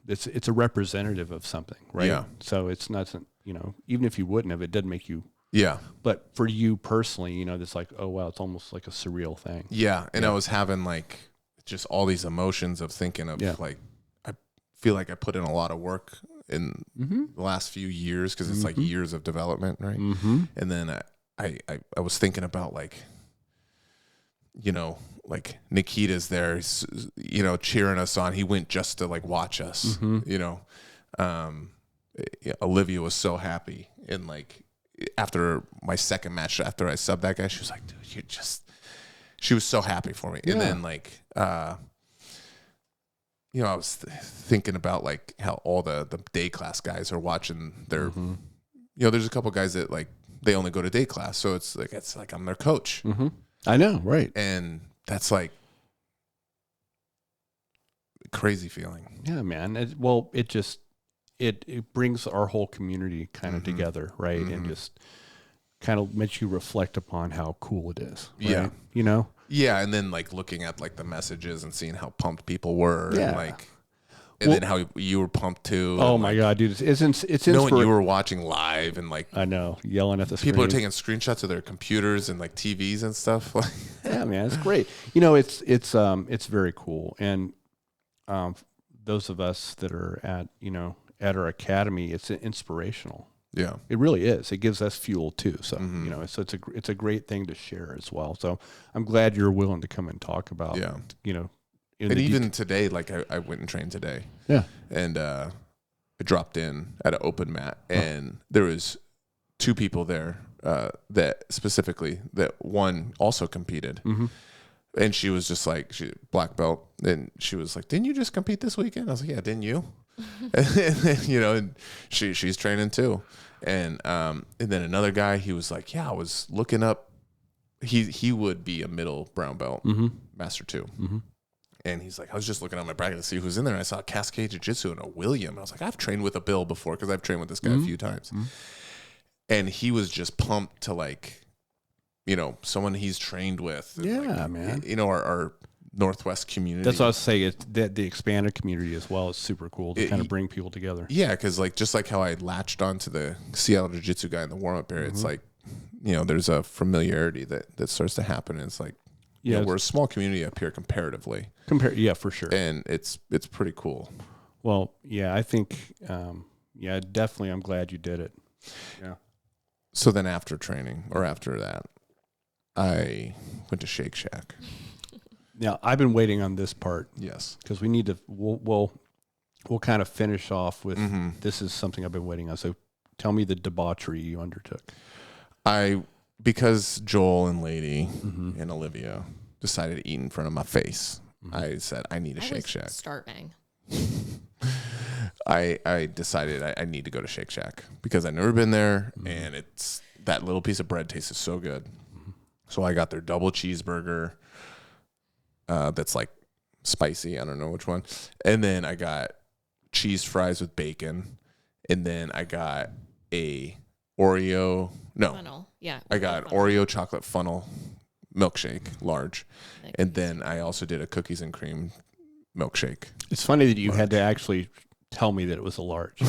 It's a representative of something, right? Yeah. So it's not, even if you wouldn't have, it doesn't make you. Yeah. But for you personally, it's oh wow, it's almost like a surreal thing. Yeah. And I was having just all these emotions of thinking of I feel like I put in a lot of work in the last few years, because it's like years of development, right? And then I was thinking about like, you know, like Nikita's there, you know, cheering us on. He went just to like watch us, you know. Olivia was so happy, and like after my second match, after I subbed that guy, she was like, dude, she was so happy for me. And then like, you know, I was thinking about like how all the day class guys are watching their, you know, there's a couple guys that like, they only go to day class. So it's like I'm their coach. I know. Right. And that's like a crazy feeling. Yeah, man. It brings our whole community kind of together. Right. And just kind of makes you reflect upon how cool it is. Right? Yeah. You know? Yeah. And then like looking at like the messages and seeing how pumped people were. And like, and then how you were pumped too. Oh my God, dude. It's knowing you were watching live and like, I know, yelling at the screen. People are taking screenshots of their computers and like TVs and stuff. Yeah, man, it's great. You know, it's very cool. And those of us that are at our academy, it's inspirational. Yeah, it really is. It gives us fuel too. So you know, so it's a great thing to share as well. So I'm glad you're willing to come and talk about. Yeah. You know, and even today, like I went and trained today. Yeah, and I dropped in at an open mat, and there was 2 people there that specifically that one also competed. And she was just like, she black belt, and she was like, "Didn't you just compete this weekend?" I was like, "Yeah, didn't you?" And then, you know, and she's training too. And then another guy, he was like, "Yeah, I was looking up. He would be a middle brown belt, master 2." And he's like, "I was just looking at my bracket to see who's in there. And I saw a Cascade Jiu-Jitsu and a William. I was like, I've trained with a Bill before, because I've trained with this guy a few times." And he was just pumped to like, you know, someone he's trained with. Yeah, like, man. You know, our Northwest community. That's what I was saying. It's that the expanded community as well is super cool to kind of bring people together. Yeah, because like just like how I latched onto the Seattle Jiu-Jitsu guy in the warm-up area, it's like, you know, there's a familiarity that starts to happen. And it's like, yeah, you know, we're a small community up here comparatively. Yeah, for sure. And it's pretty cool. Well, yeah, I think, definitely. I'm glad you did it. Yeah. So then after training, or after that, I went to Shake Shack. Now I've been waiting on this part. Yes, because we need to. We'll kind of finish off with this is something I've been waiting on. So tell me the debauchery you undertook. Because Joel and Lady and Olivia decided to eat in front of my face, I said, I need a Shake Shack. Starving. I decided I need to go to Shake Shack because I've never been there, and it's that little piece of bread tastes so good. So I got their double cheeseburger that's like spicy. I don't know which one. And then I got cheese fries with bacon. And then I got a Oreo. No. Funnel. Yeah. I got Oreo chocolate funnel milkshake, large. And then I also did a cookies and cream milkshake. It's funny that you had to actually tell me that it was a large.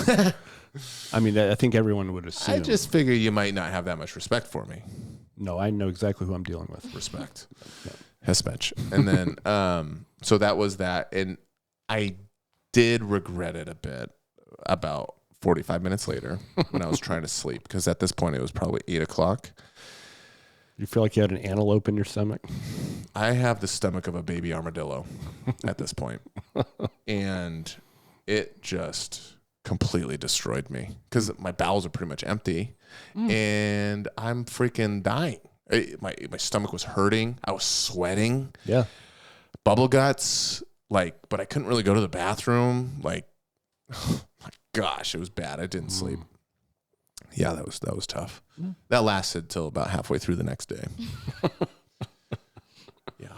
I mean, I think everyone would assume. I just figure you might not have that much respect for me. No, I know exactly who I'm dealing with. Respect. Hespech. And then, so that was that. And I did regret it a bit about 45 minutes later when I was trying to sleep, because at this point it was probably 8 o'clock. You feel like you had an antelope in your stomach? I have the stomach of a baby armadillo at this point. And it just completely destroyed me because my bowels are pretty much empty and I'm freaking dying. My stomach was hurting. I was sweating. Yeah. Bubble guts. But I couldn't really go to the bathroom. Oh my gosh, it was bad. I didn't sleep. Yeah, that was tough. That lasted till about halfway through the next day. Yeah.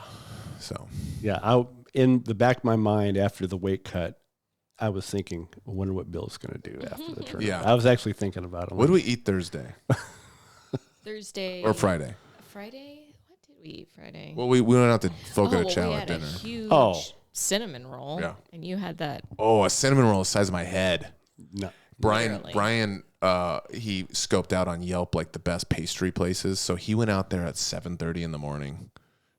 So. Yeah, in the back of my mind after the weight cut, I was thinking, I wonder what Bill's going to do after the tournament. Yeah. I was actually thinking about it. What did we eat Thursday? Thursday. Or Friday? Friday? What did we eat Friday? Well, we went out to Coca-Cola Trick we had dinner. A huge cinnamon roll. Yeah. And you had that. Oh, a cinnamon roll the size of my head. No. Brian, he scoped out on Yelp the best pastry places. So he went out there at 7:30 in the morning,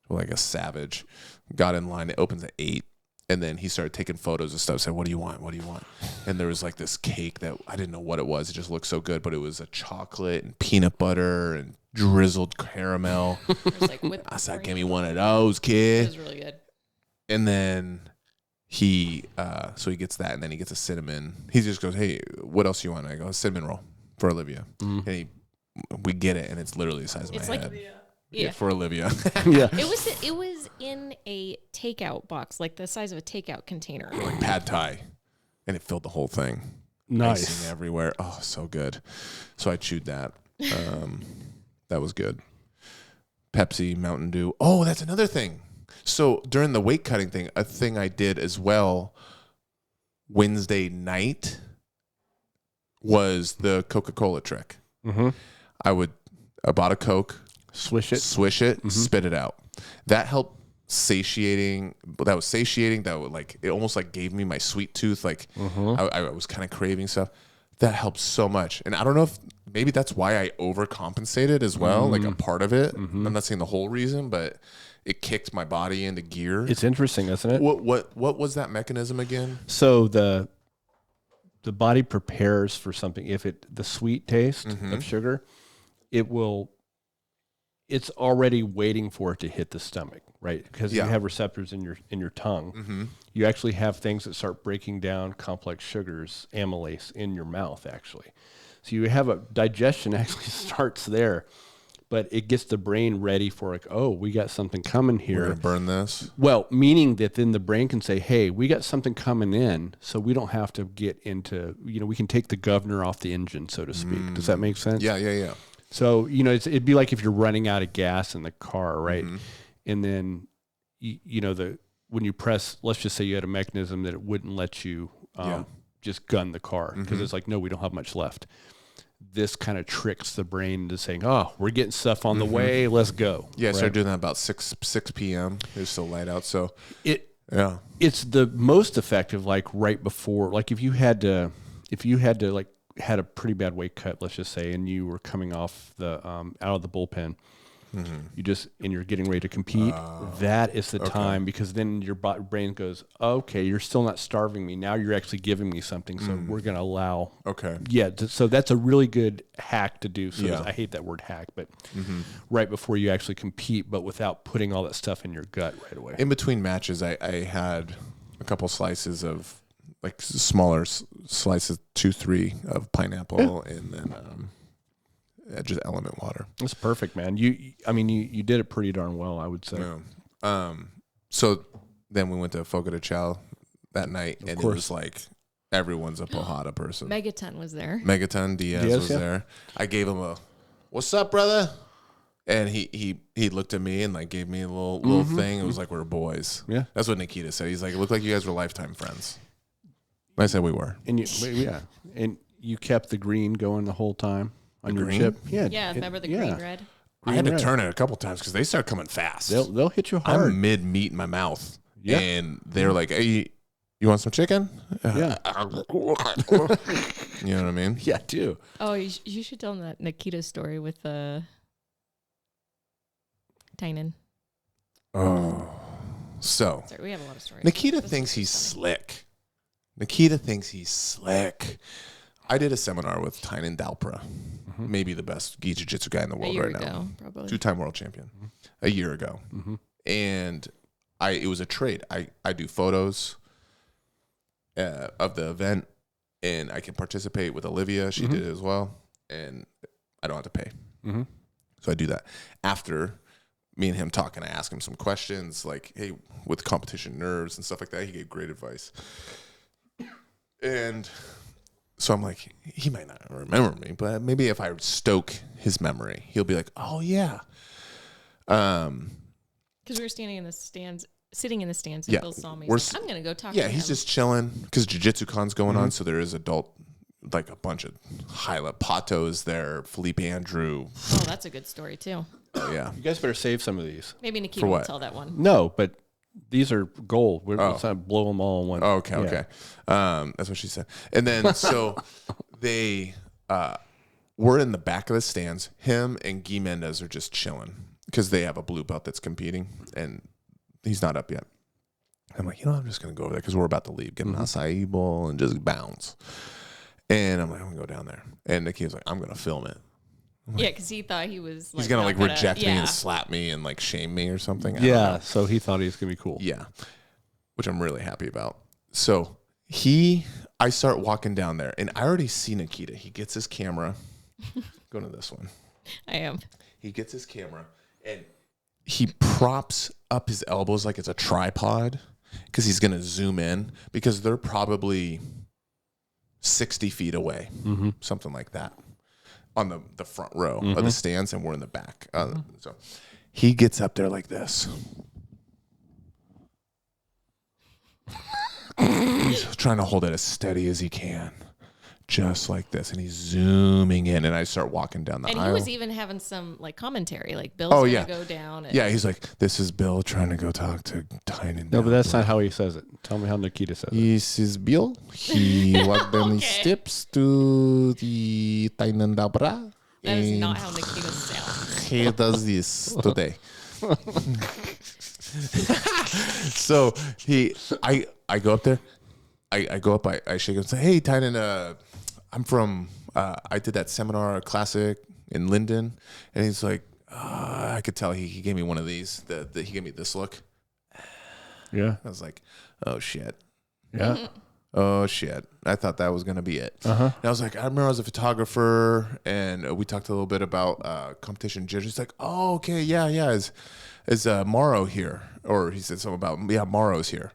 like a savage. Got in line. It opens at 8. And then he started taking photos and stuff. Said, "What do you want? What do you want?" And there was like this cake that I didn't know what it was. It just looked so good, but it was a chocolate and peanut butter and drizzled caramel. I said, "Give me one of those, kid." It was really good. And then he gets that, and then he gets a cinnamon. He just goes, "Hey, what else you want?" I go, "A cinnamon roll for Olivia." And we get it, and it's literally the size of my head. Yeah, for Olivia. Yeah. It was in a takeout box, like the size of a takeout container. Like pad thai, and it filled the whole thing. Nice. Icing everywhere. Oh, so good. So I chewed that. That was good. Pepsi, Mountain Dew. Oh, that's another thing. So during the weight cutting thing, a thing I did as well Wednesday night was the Coca-Cola Trick. Mm-hmm. I bought a Coke, Swish it, spit it out. That helped satiating. That was satiating. That would it almost like gave me my sweet tooth. Like I was kind of craving stuff. That helps so much. And I don't know if maybe that's why I overcompensated as well. Like a part of it. I'm not saying the whole reason, but it kicked my body into gear. It's interesting, isn't it? What was that mechanism again? So the body prepares for something. If the sweet taste of sugar, it's already waiting for it to hit the stomach, right? Because you have receptors in your tongue. You actually have things that start breaking down complex sugars, amylase, in your mouth, actually. So you have digestion actually starts there, but it gets the brain ready for we got something coming here. We're gonna burn this. Well, meaning that then the brain can say, hey, we got something coming in, so we don't have to get into, we can take the governor off the engine, so to speak. Does that make sense? Yeah. So, it'd be like if you're running out of gas in the car, right? And then, when you press, let's just say you had a mechanism that it wouldn't let you just gun the car because it's like, no, we don't have much left. This kind of tricks the brain into saying, oh, we're getting stuff on the way, let's go. Yeah, I started doing that about 6 p.m. It was still light out, so it's the most effective, like right before, like if you had to like had a pretty bad weight cut, let's just say, and you were coming off the out of the bullpen, and you're getting ready to compete. That is the time, because then your brain goes, okay, you're still not starving me. Now you're actually giving me something. So we're going to allow. Okay. Yeah. So that's a really good hack to do. So I hate that word hack, but right before you actually compete, but without putting all that stuff in your gut right away. In between matches, I had a couple slices of like smaller slices, 2-3 of pineapple, and then just element water. That's perfect, man. You did it pretty darn well, I would say. Yeah. So then we went to Fogo de Chao that night, and it was like everyone's a Pojada person. Megaton was there. Megaton Diaz was there. I gave him a, "What's up, brother?" And he looked at me and like gave me a little thing. It was like we were boys. Yeah, that's what Nikita said. He's like, "It looked like you guys were lifetime friends." I said we were. And and you kept the green going the whole time on your chip. Yeah, remember the green red? I had to turn it a couple times because they start coming fast. They'll hit you hard. I'm mid meat in my mouth, and they're like, "Hey, you want some chicken?" Yeah. You know what I mean? Yeah, I do. Oh, you should tell them that Nikita story with Tynan. Oh, so sorry, we have a lot of stories. Nikita thinks he's slick. I did a seminar with Tynan Dalpra, maybe the best gi jiu-jitsu guy in the world right now. Probably. 2-time world champion. A year ago. And it was a trade. I do photos of the event, and I can participate with Olivia. She did it as well, and I don't have to pay. So I do that. After me and him talking, I ask him some questions like, hey, with competition nerves and stuff like that. He gave great advice. And so I'm like, he might not remember me, but maybe if I stoke his memory, he'll be like, oh, yeah. Because we were sitting in the stands, and Bill saw me. He's like, I'm going to go talk to him. Yeah, he's just chilling because Jiu-Jitsu Con's going on, so there is like a bunch of highlight. Pato's there, Felipe Andrew. Oh, that's a good story, too. Oh, yeah. You guys better save some of these. Maybe Nikita will tell that one. No, but these are gold. Let's not blow them all in one. Oh, okay. That's what she said. And then, so they were in the back of the stands. Him and Guy Mendez are just chilling because they have a blue belt that's competing, and he's not up yet. I'm like, I'm just going to go over there because we're about to leave, get an acai bowl and just bounce. And I'm like, I'm going to go down there. And Nikita's like, I'm going to film it. Yeah, because he thought he was He's going to like reject me and slap me and like shame me or something. Yeah, so he thought he was going to be cool. Yeah, which I'm really happy about. So I start walking down there, and I already see Nikita. He gets his camera. Go to this one. I am. He gets his camera, and he props up his elbows like it's a tripod because he's going to zoom in because they're probably 60 feet away, something like that, on the front row of the stands, and we're in the back. So he gets up there like this. He's trying to hold it as steady as he can, just like this, and he's zooming in, and I start walking down the aisle. And he was even having some like commentary, like Bill's going to go down. And Yeah, he's like, this is Bill trying to go talk to Tynan. No, but that's not how he says it. Tell me how Nikita says it. This is Bill. He walked down the steps to the Tynan Dabra. That is not how Nikita sounds. He does this today. So I go up there. I go up. I shake him and say, "Hey, Tynan, I'm from. I did that seminar classic in Linden," and he's like, I could tell he gave me one of these. He gave me this look. Yeah. I was like, oh shit. Yeah. Oh shit. I thought that was gonna be it. Uh-huh. And I was like, I remember I was a photographer, and we talked a little bit about competition jitters. He's like, oh okay, yeah. Is Morrow here? Or he said something about Morrow's here,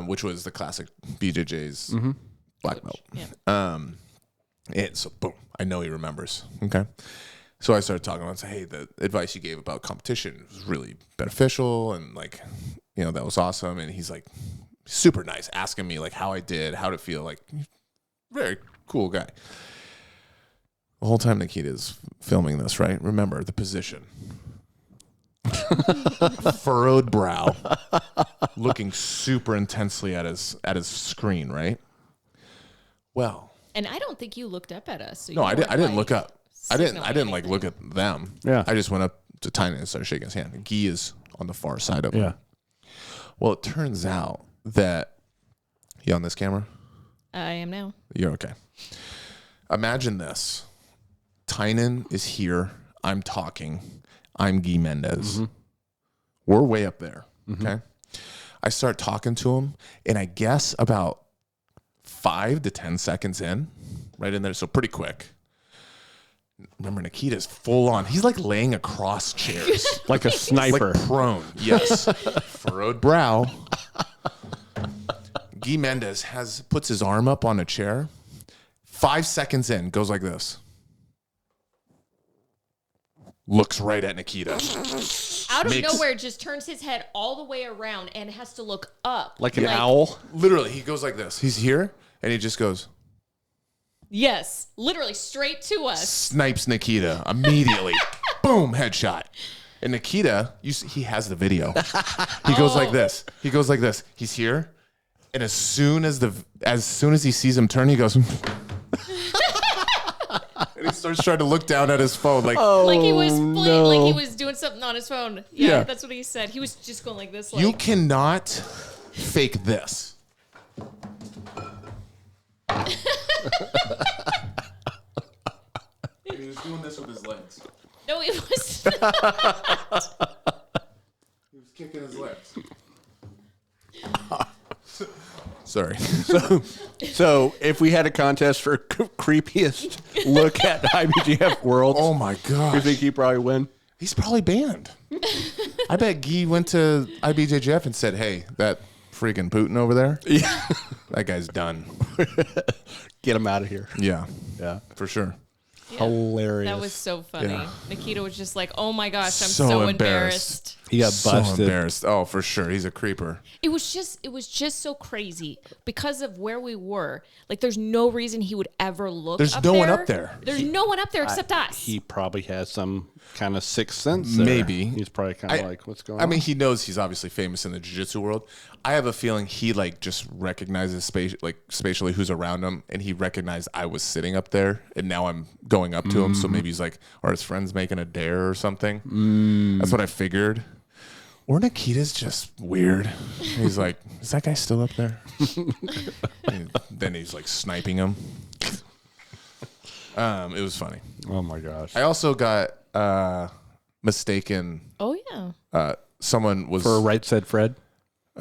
which was the classic BJJ's black belt. Yeah. And so boom, I know he remembers. Okay. So I started talking about, and said, hey, the advice you gave about competition was really beneficial, and like, that was awesome. And he's like super nice, asking me like how I did, how to feel, like very cool guy. The whole time Nikita's filming this, right? Remember the position. Furrowed brow, looking super intensely at his screen, right? Well, And I don't think you looked up at us. So no, I didn't look up. I didn't signaling like look at them. Yeah. I just went up to Tynan and started shaking his hand. And Guy is on the far side of him. Yeah. Well, it turns out that you on this camera? I am now. You're okay. Imagine this. Tynan is here. I'm talking. I'm Guy Mendez. We're way up there. Okay. I start talking to him, and I guess about 5 to 10 seconds in, right in there. So pretty quick. Remember, Nikita's full on. He's like laying across chairs. Like a sniper. Like prone. Yes. Furrowed brow. Guy Mendez puts his arm up on a chair. 5 seconds in, goes like this. Looks right at Nikita. Out of nowhere, just turns his head all the way around and has to look up. Like an owl? Literally, he goes like this. He's here, and he just goes. Yes, literally straight to us. Snipes Nikita immediately. Boom, headshot. And Nikita, he has the video. He goes like this. He goes like this. He's here, and as soon as he sees him turn, he goes. And he starts trying to look down at his phone, like Like he was doing something on his phone. Yeah, that's what he said. He was just going like this. Like, you cannot fake this. He was doing this with his legs. No, he was. He was kicking his legs. Sorry. So if we had a contest for creepiest look at IBJJF Worlds, Oh my gosh. you think he'd probably win? He's probably banned. I bet Guy went to IBJJF and said, hey, that freaking Putin over there, that guy's done. Get him out of here. Yeah, Yeah. for sure. Yeah. Hilarious. That was so funny. Yeah. Nikita was just like, oh my gosh, I'm So so embarrassed. embarrassed. He got So busted. embarrassed. Oh, for sure. He's a creeper. It was just so crazy because of where we were. Like, there's no reason he would ever look. There's up no one there. up there. There's no one up there except us. He probably has some kind of sixth sense there. Maybe. He's probably kind of like, what's going on? I mean, he knows he's obviously famous in the jiu-jitsu world. I have a feeling he just recognizes spatially who's around him, and he recognized I was sitting up there, and now I'm going up to him. So maybe he's like, are his friends making a dare or something? That's what I figured. or Nikita's just weird. He's like, is that guy still up there? And then he's like sniping him. It was funny. Oh my gosh. I also got mistaken. Oh yeah. Someone was For Right Said Fred?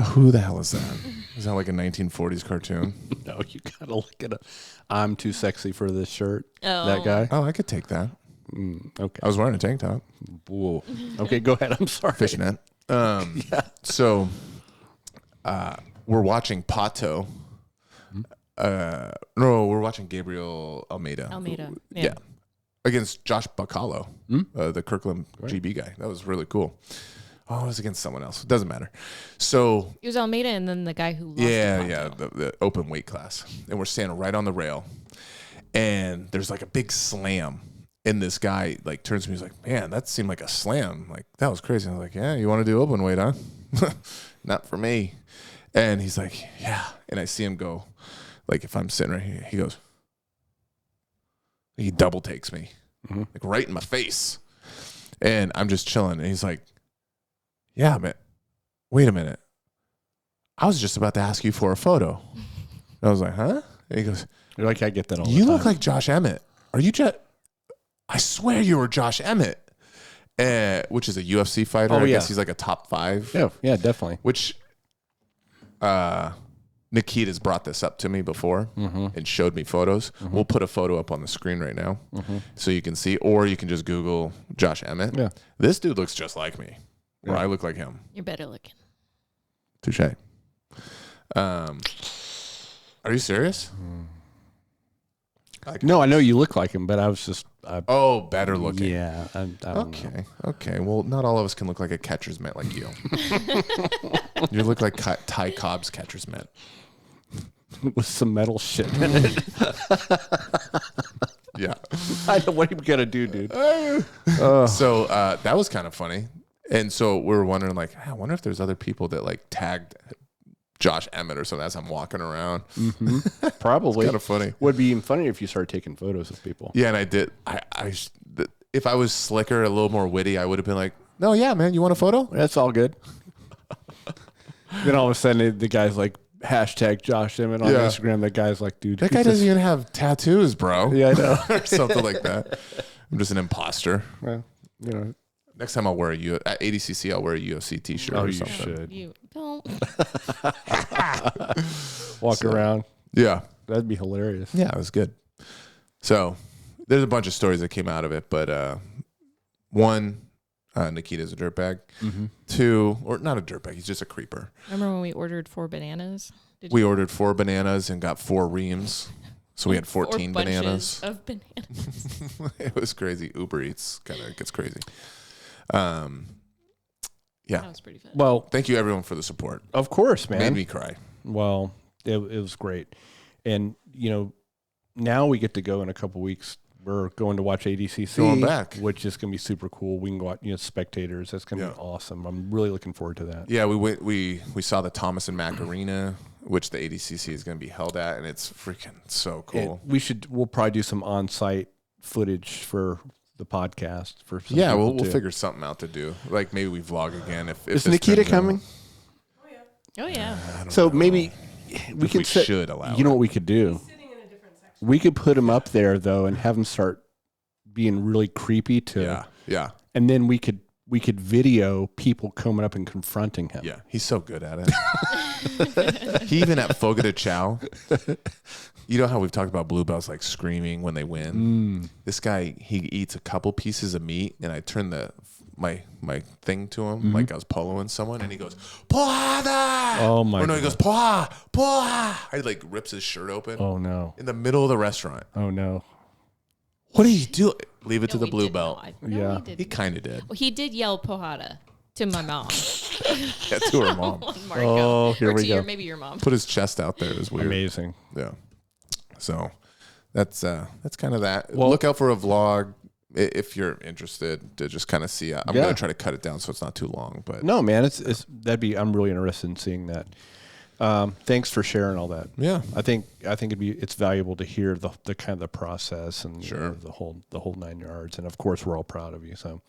Who the hell is that? Is that like a 1940s cartoon? No, you gotta look it up. I'm too sexy for this shirt. Oh. That guy? Oh, I could take that. Okay. I was wearing a tank top. Whoa. Okay, go ahead. I'm sorry. Fishnet. So we're watching Pato. No, we're watching Gabriel Almeida. Yeah. Against Josh Bacallo, the Kirkland GB guy. That was really cool. Oh, it was against someone else. It doesn't matter. So It was Almeida and then the guy who lost. the open weight class. And we're standing right on the rail. And there's like a big slam. And this guy like turns to me, he's like, man, that seemed like a slam. Like, that was crazy. I was like, yeah, you want to do open weight, huh? Not for me. And he's like, yeah. And I see him go, like, if I'm sitting right here, he goes, he double takes me, like right in my face. And I'm just chilling. And he's like, yeah, man, wait a minute. I was just about to ask you for a photo. And I was like, huh? And he goes, You're like, I get that all the you time. look like Josh Emmett. Are you just, I swear you were Josh Emmett, which is a UFC fighter. Oh, I yeah. guess he's like a top 5. Yeah, definitely. Which Nikita's brought this up to me before and showed me photos. We'll put a photo up on the screen right now so you can see, or you can just Google Josh Emmett. Yeah. This dude looks just like me, or I look like him. You're better looking. Touche. Are you serious? No, I know you look like him, but I was just... Oh, better looking. Yeah. I don't know. Okay. Well, not all of us can look like a catcher's mitt like you. You look like Ty Cobb's catcher's mitt. With some metal shit in it. Yeah. I know what are you going to do, dude. So that was kind of funny. And so we were wondering, like, I wonder if there's other people that like tagged Josh Emmett or something as I'm walking around. Probably. Kind of funny. Would be even funnier if you started taking photos of people. Yeah, and I did. If I was slicker, a little more witty, I would have been like, no, yeah, man, you want a photo? That's all good. Then all of a sudden, the guy's like, hashtag Josh Emmett on Instagram. That guy's like, dude. That guy doesn't even have tattoos, bro. Yeah, I know. Or something like that. I'm just an imposter. Well, you know. Next time I'll wear at ADCC, I'll wear a UFC t-shirt or You something. should. You don't. Walk around. Yeah. That'd be hilarious. Yeah, it was good. So there's a bunch of stories that came out of it, but one, Nikita's a dirtbag. Two, or not a dirtbag, he's just a creeper. Remember when we ordered 4 bananas? We ordered 4 bananas and got 4 reams. So we had 14 4 bunches bananas. of bananas. It was crazy. Uber Eats kind of gets crazy. Yeah. That was pretty fun. Well, Thank you everyone for the support. of course, man. Made me cry. Well, it was great. And, you know, now we get to go in a couple weeks. We're going to watch ADCC. Going back. Which is going to be super cool. We can go out, spectators. That's going to be awesome. I'm really looking forward to that. Yeah, we saw the Thomas and Mack Arena, which the ADCC is going to be held at, and it's freaking so cool. And we'll probably do some on-site footage for the podcast. Yeah, we'll figure something out to do. Like maybe we vlog again. If Is it's Nikita been, coming? Oh, yeah. So maybe we can should allow You know it. what we could do? Sitting in a different section. We could put him up there though, and have him start being really creepy to. Yeah. And then we could video people coming up and confronting him. Yeah, he's so good at it. He even at Fogo de Chao, you know how we've talked about bluebells like screaming when they win? This guy, he eats a couple pieces of meat, and I turn my thing to him like I was poloing someone, and he goes, "Porrada!" Oh, my Or no, he goes, "Porra, porra!" I like rips his shirt open Oh no. in the middle of the restaurant. Oh no. What do you do? Leave it to No, the he blue didn't. belt. No, Yeah. he didn't. He kind of did. Well, he did yell "Pohada" to my mom. Yeah, to her mom. Marco. Oh, here or we to go. maybe your mom. Put his chest out there. It was weird. Amazing. Yeah. So that's kind of that. Well- Look out for a vlog if you're interested to just kind of see. I'm Yeah. going to try to cut it down so it's not too long. But No, man, I'm really interested in seeing that. Thanks for sharing all that. yeah, I think it's valuable to hear the kind of the process and Sure. the whole 9 yards. And of course, we're all proud of you. So,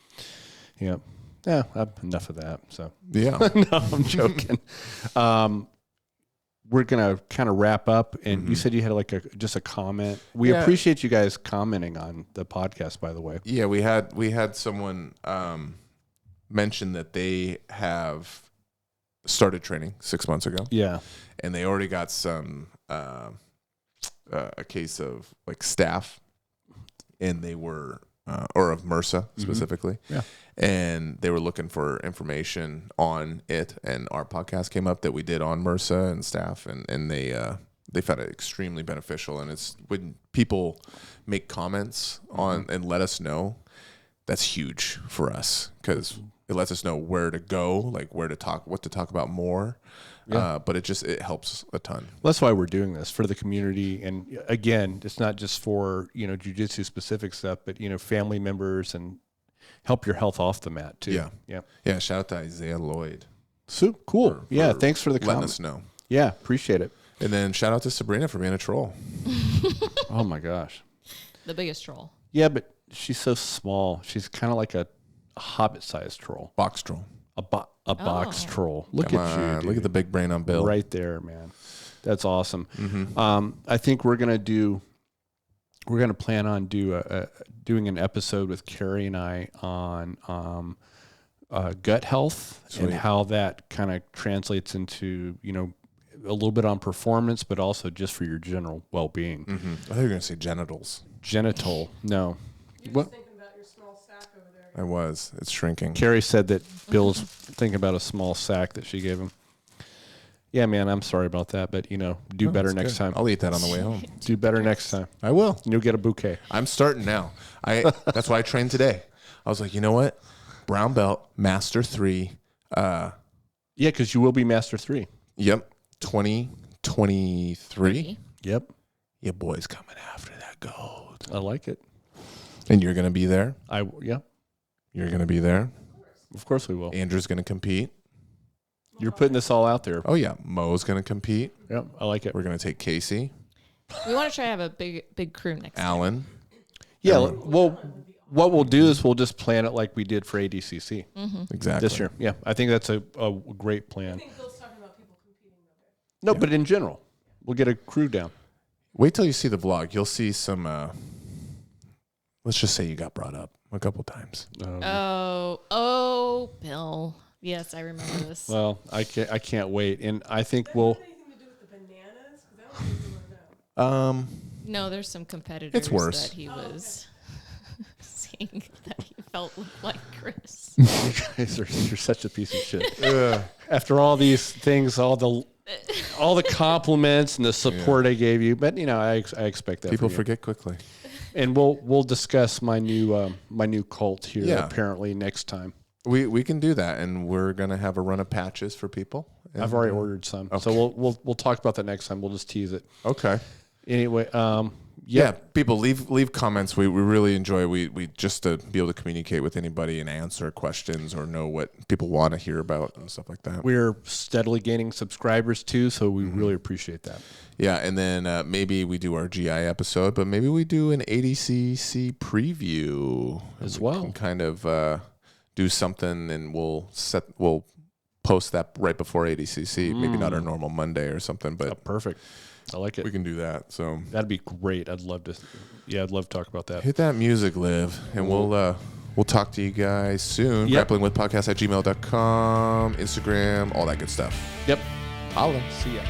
yeah, Yeah, enough of that. So Yeah. no, I'm joking. We're gonna kind of wrap up, and you said you had like just a comment. We appreciate you guys commenting on the podcast, by the way. Yeah, we had someone mention that they have started training 6 months ago. Yeah, And they already got some a case of like staph, and they were or of MRSA specifically. Yeah. And they were looking for information on it, and our podcast came up that we did on MRSA and staph, and they found it extremely beneficial. And it's when people make comments on and let us know, that's huge for us, because it lets us know where to go, like where to talk, what to talk about more. Yeah. But it helps a ton. well, that's why we're doing this, for the community. And again, it's not just for jiu-jitsu specific stuff, but family members, and help your health off the mat too. Yeah. Shout out to Isaiah Lloyd. So cool. Thanks for the letting comment. us know. Yeah, appreciate it. And then shout out to Sabrina for being a troll. Oh my gosh. The biggest troll. Yeah, but she's so small. She's kind of like a hobbit-sized troll, Box troll. a box troll. Look Come at you. on, Dude. look at the big brain on Bill. Right there, man. That's awesome. Mm-hmm. I think we're gonna plan on doing an episode with Carrie and I on gut health. Sweet. And how that kind of translates into a little bit on performance, but also just for your general well-being. Mm-hmm. I thought you were going to say genitals. Genital, no. You're What? just thinking about your small sack over there. I was. It's shrinking. Carrie said that Bill's thinking about a small sack that she gave him. Yeah, man, I'm sorry about that, but do Oh, better that's next good. time. I'll eat that on the way home. Do better next time. I will. You'll get a bouquet. I'm starting now. That's why I trained today. I was like, you know what? Brown belt, Master 3. Yeah, because you will be Master 3. Yep. 2023. Yep. Your boy's coming after that gold. I like it. And you're going to be there. Yeah, You're going to be there. of course we will. Andrew's going to compete. You're putting this all out there. Oh, yeah. Mo's going to compete. Yep, I like it. We're going to take Casey, We want to try to have a big crew next time. Alan. Yeah, well, what we'll do is we'll just plan it like we did for ADCC Exactly. this year. Yeah, I think that's a great I plan. think Bill's talking about people competing over No, but in general, we'll get a crew down. Wait till you see the vlog. You'll see some, let's just say you got brought up a couple times. Oh, Bill. Yes, I remember this. Well, I can't wait, and I think we'll. there. Anything to do with the bananas? Because I don't think you want to know. No, there's some competitors It's worse. that he was saying that he felt like Chris. You guys you're such a piece of shit. After all these things, all the compliments and the support I gave you, but I expect that. People from you. forget quickly. And we'll discuss my new cult here Yeah. apparently next time. We can do that, and we're gonna have a run of patches for people. And, I've already ordered some, so we'll talk about that next time. We'll just tease it. Okay. Anyway, Yeah, people leave comments. We really enjoy. We just to be able to communicate with anybody and answer questions or know what people want to hear about and stuff like that. we're steadily gaining subscribers too, so we really appreciate that. Yeah, and then maybe we do our GI episode, but maybe we do an ADCC preview As We well. can kind of do something, and we'll post that right before ADCC. Maybe not our normal Monday or something, but Perfect. I like it. we can do that. So That'd be great. I'd love to talk about that. hit that music, Liv, and we'll talk to you guys soon. Yep. grapplingwithpodcast@gmail.com, Instagram, all that good stuff. Yep. Holla. See ya.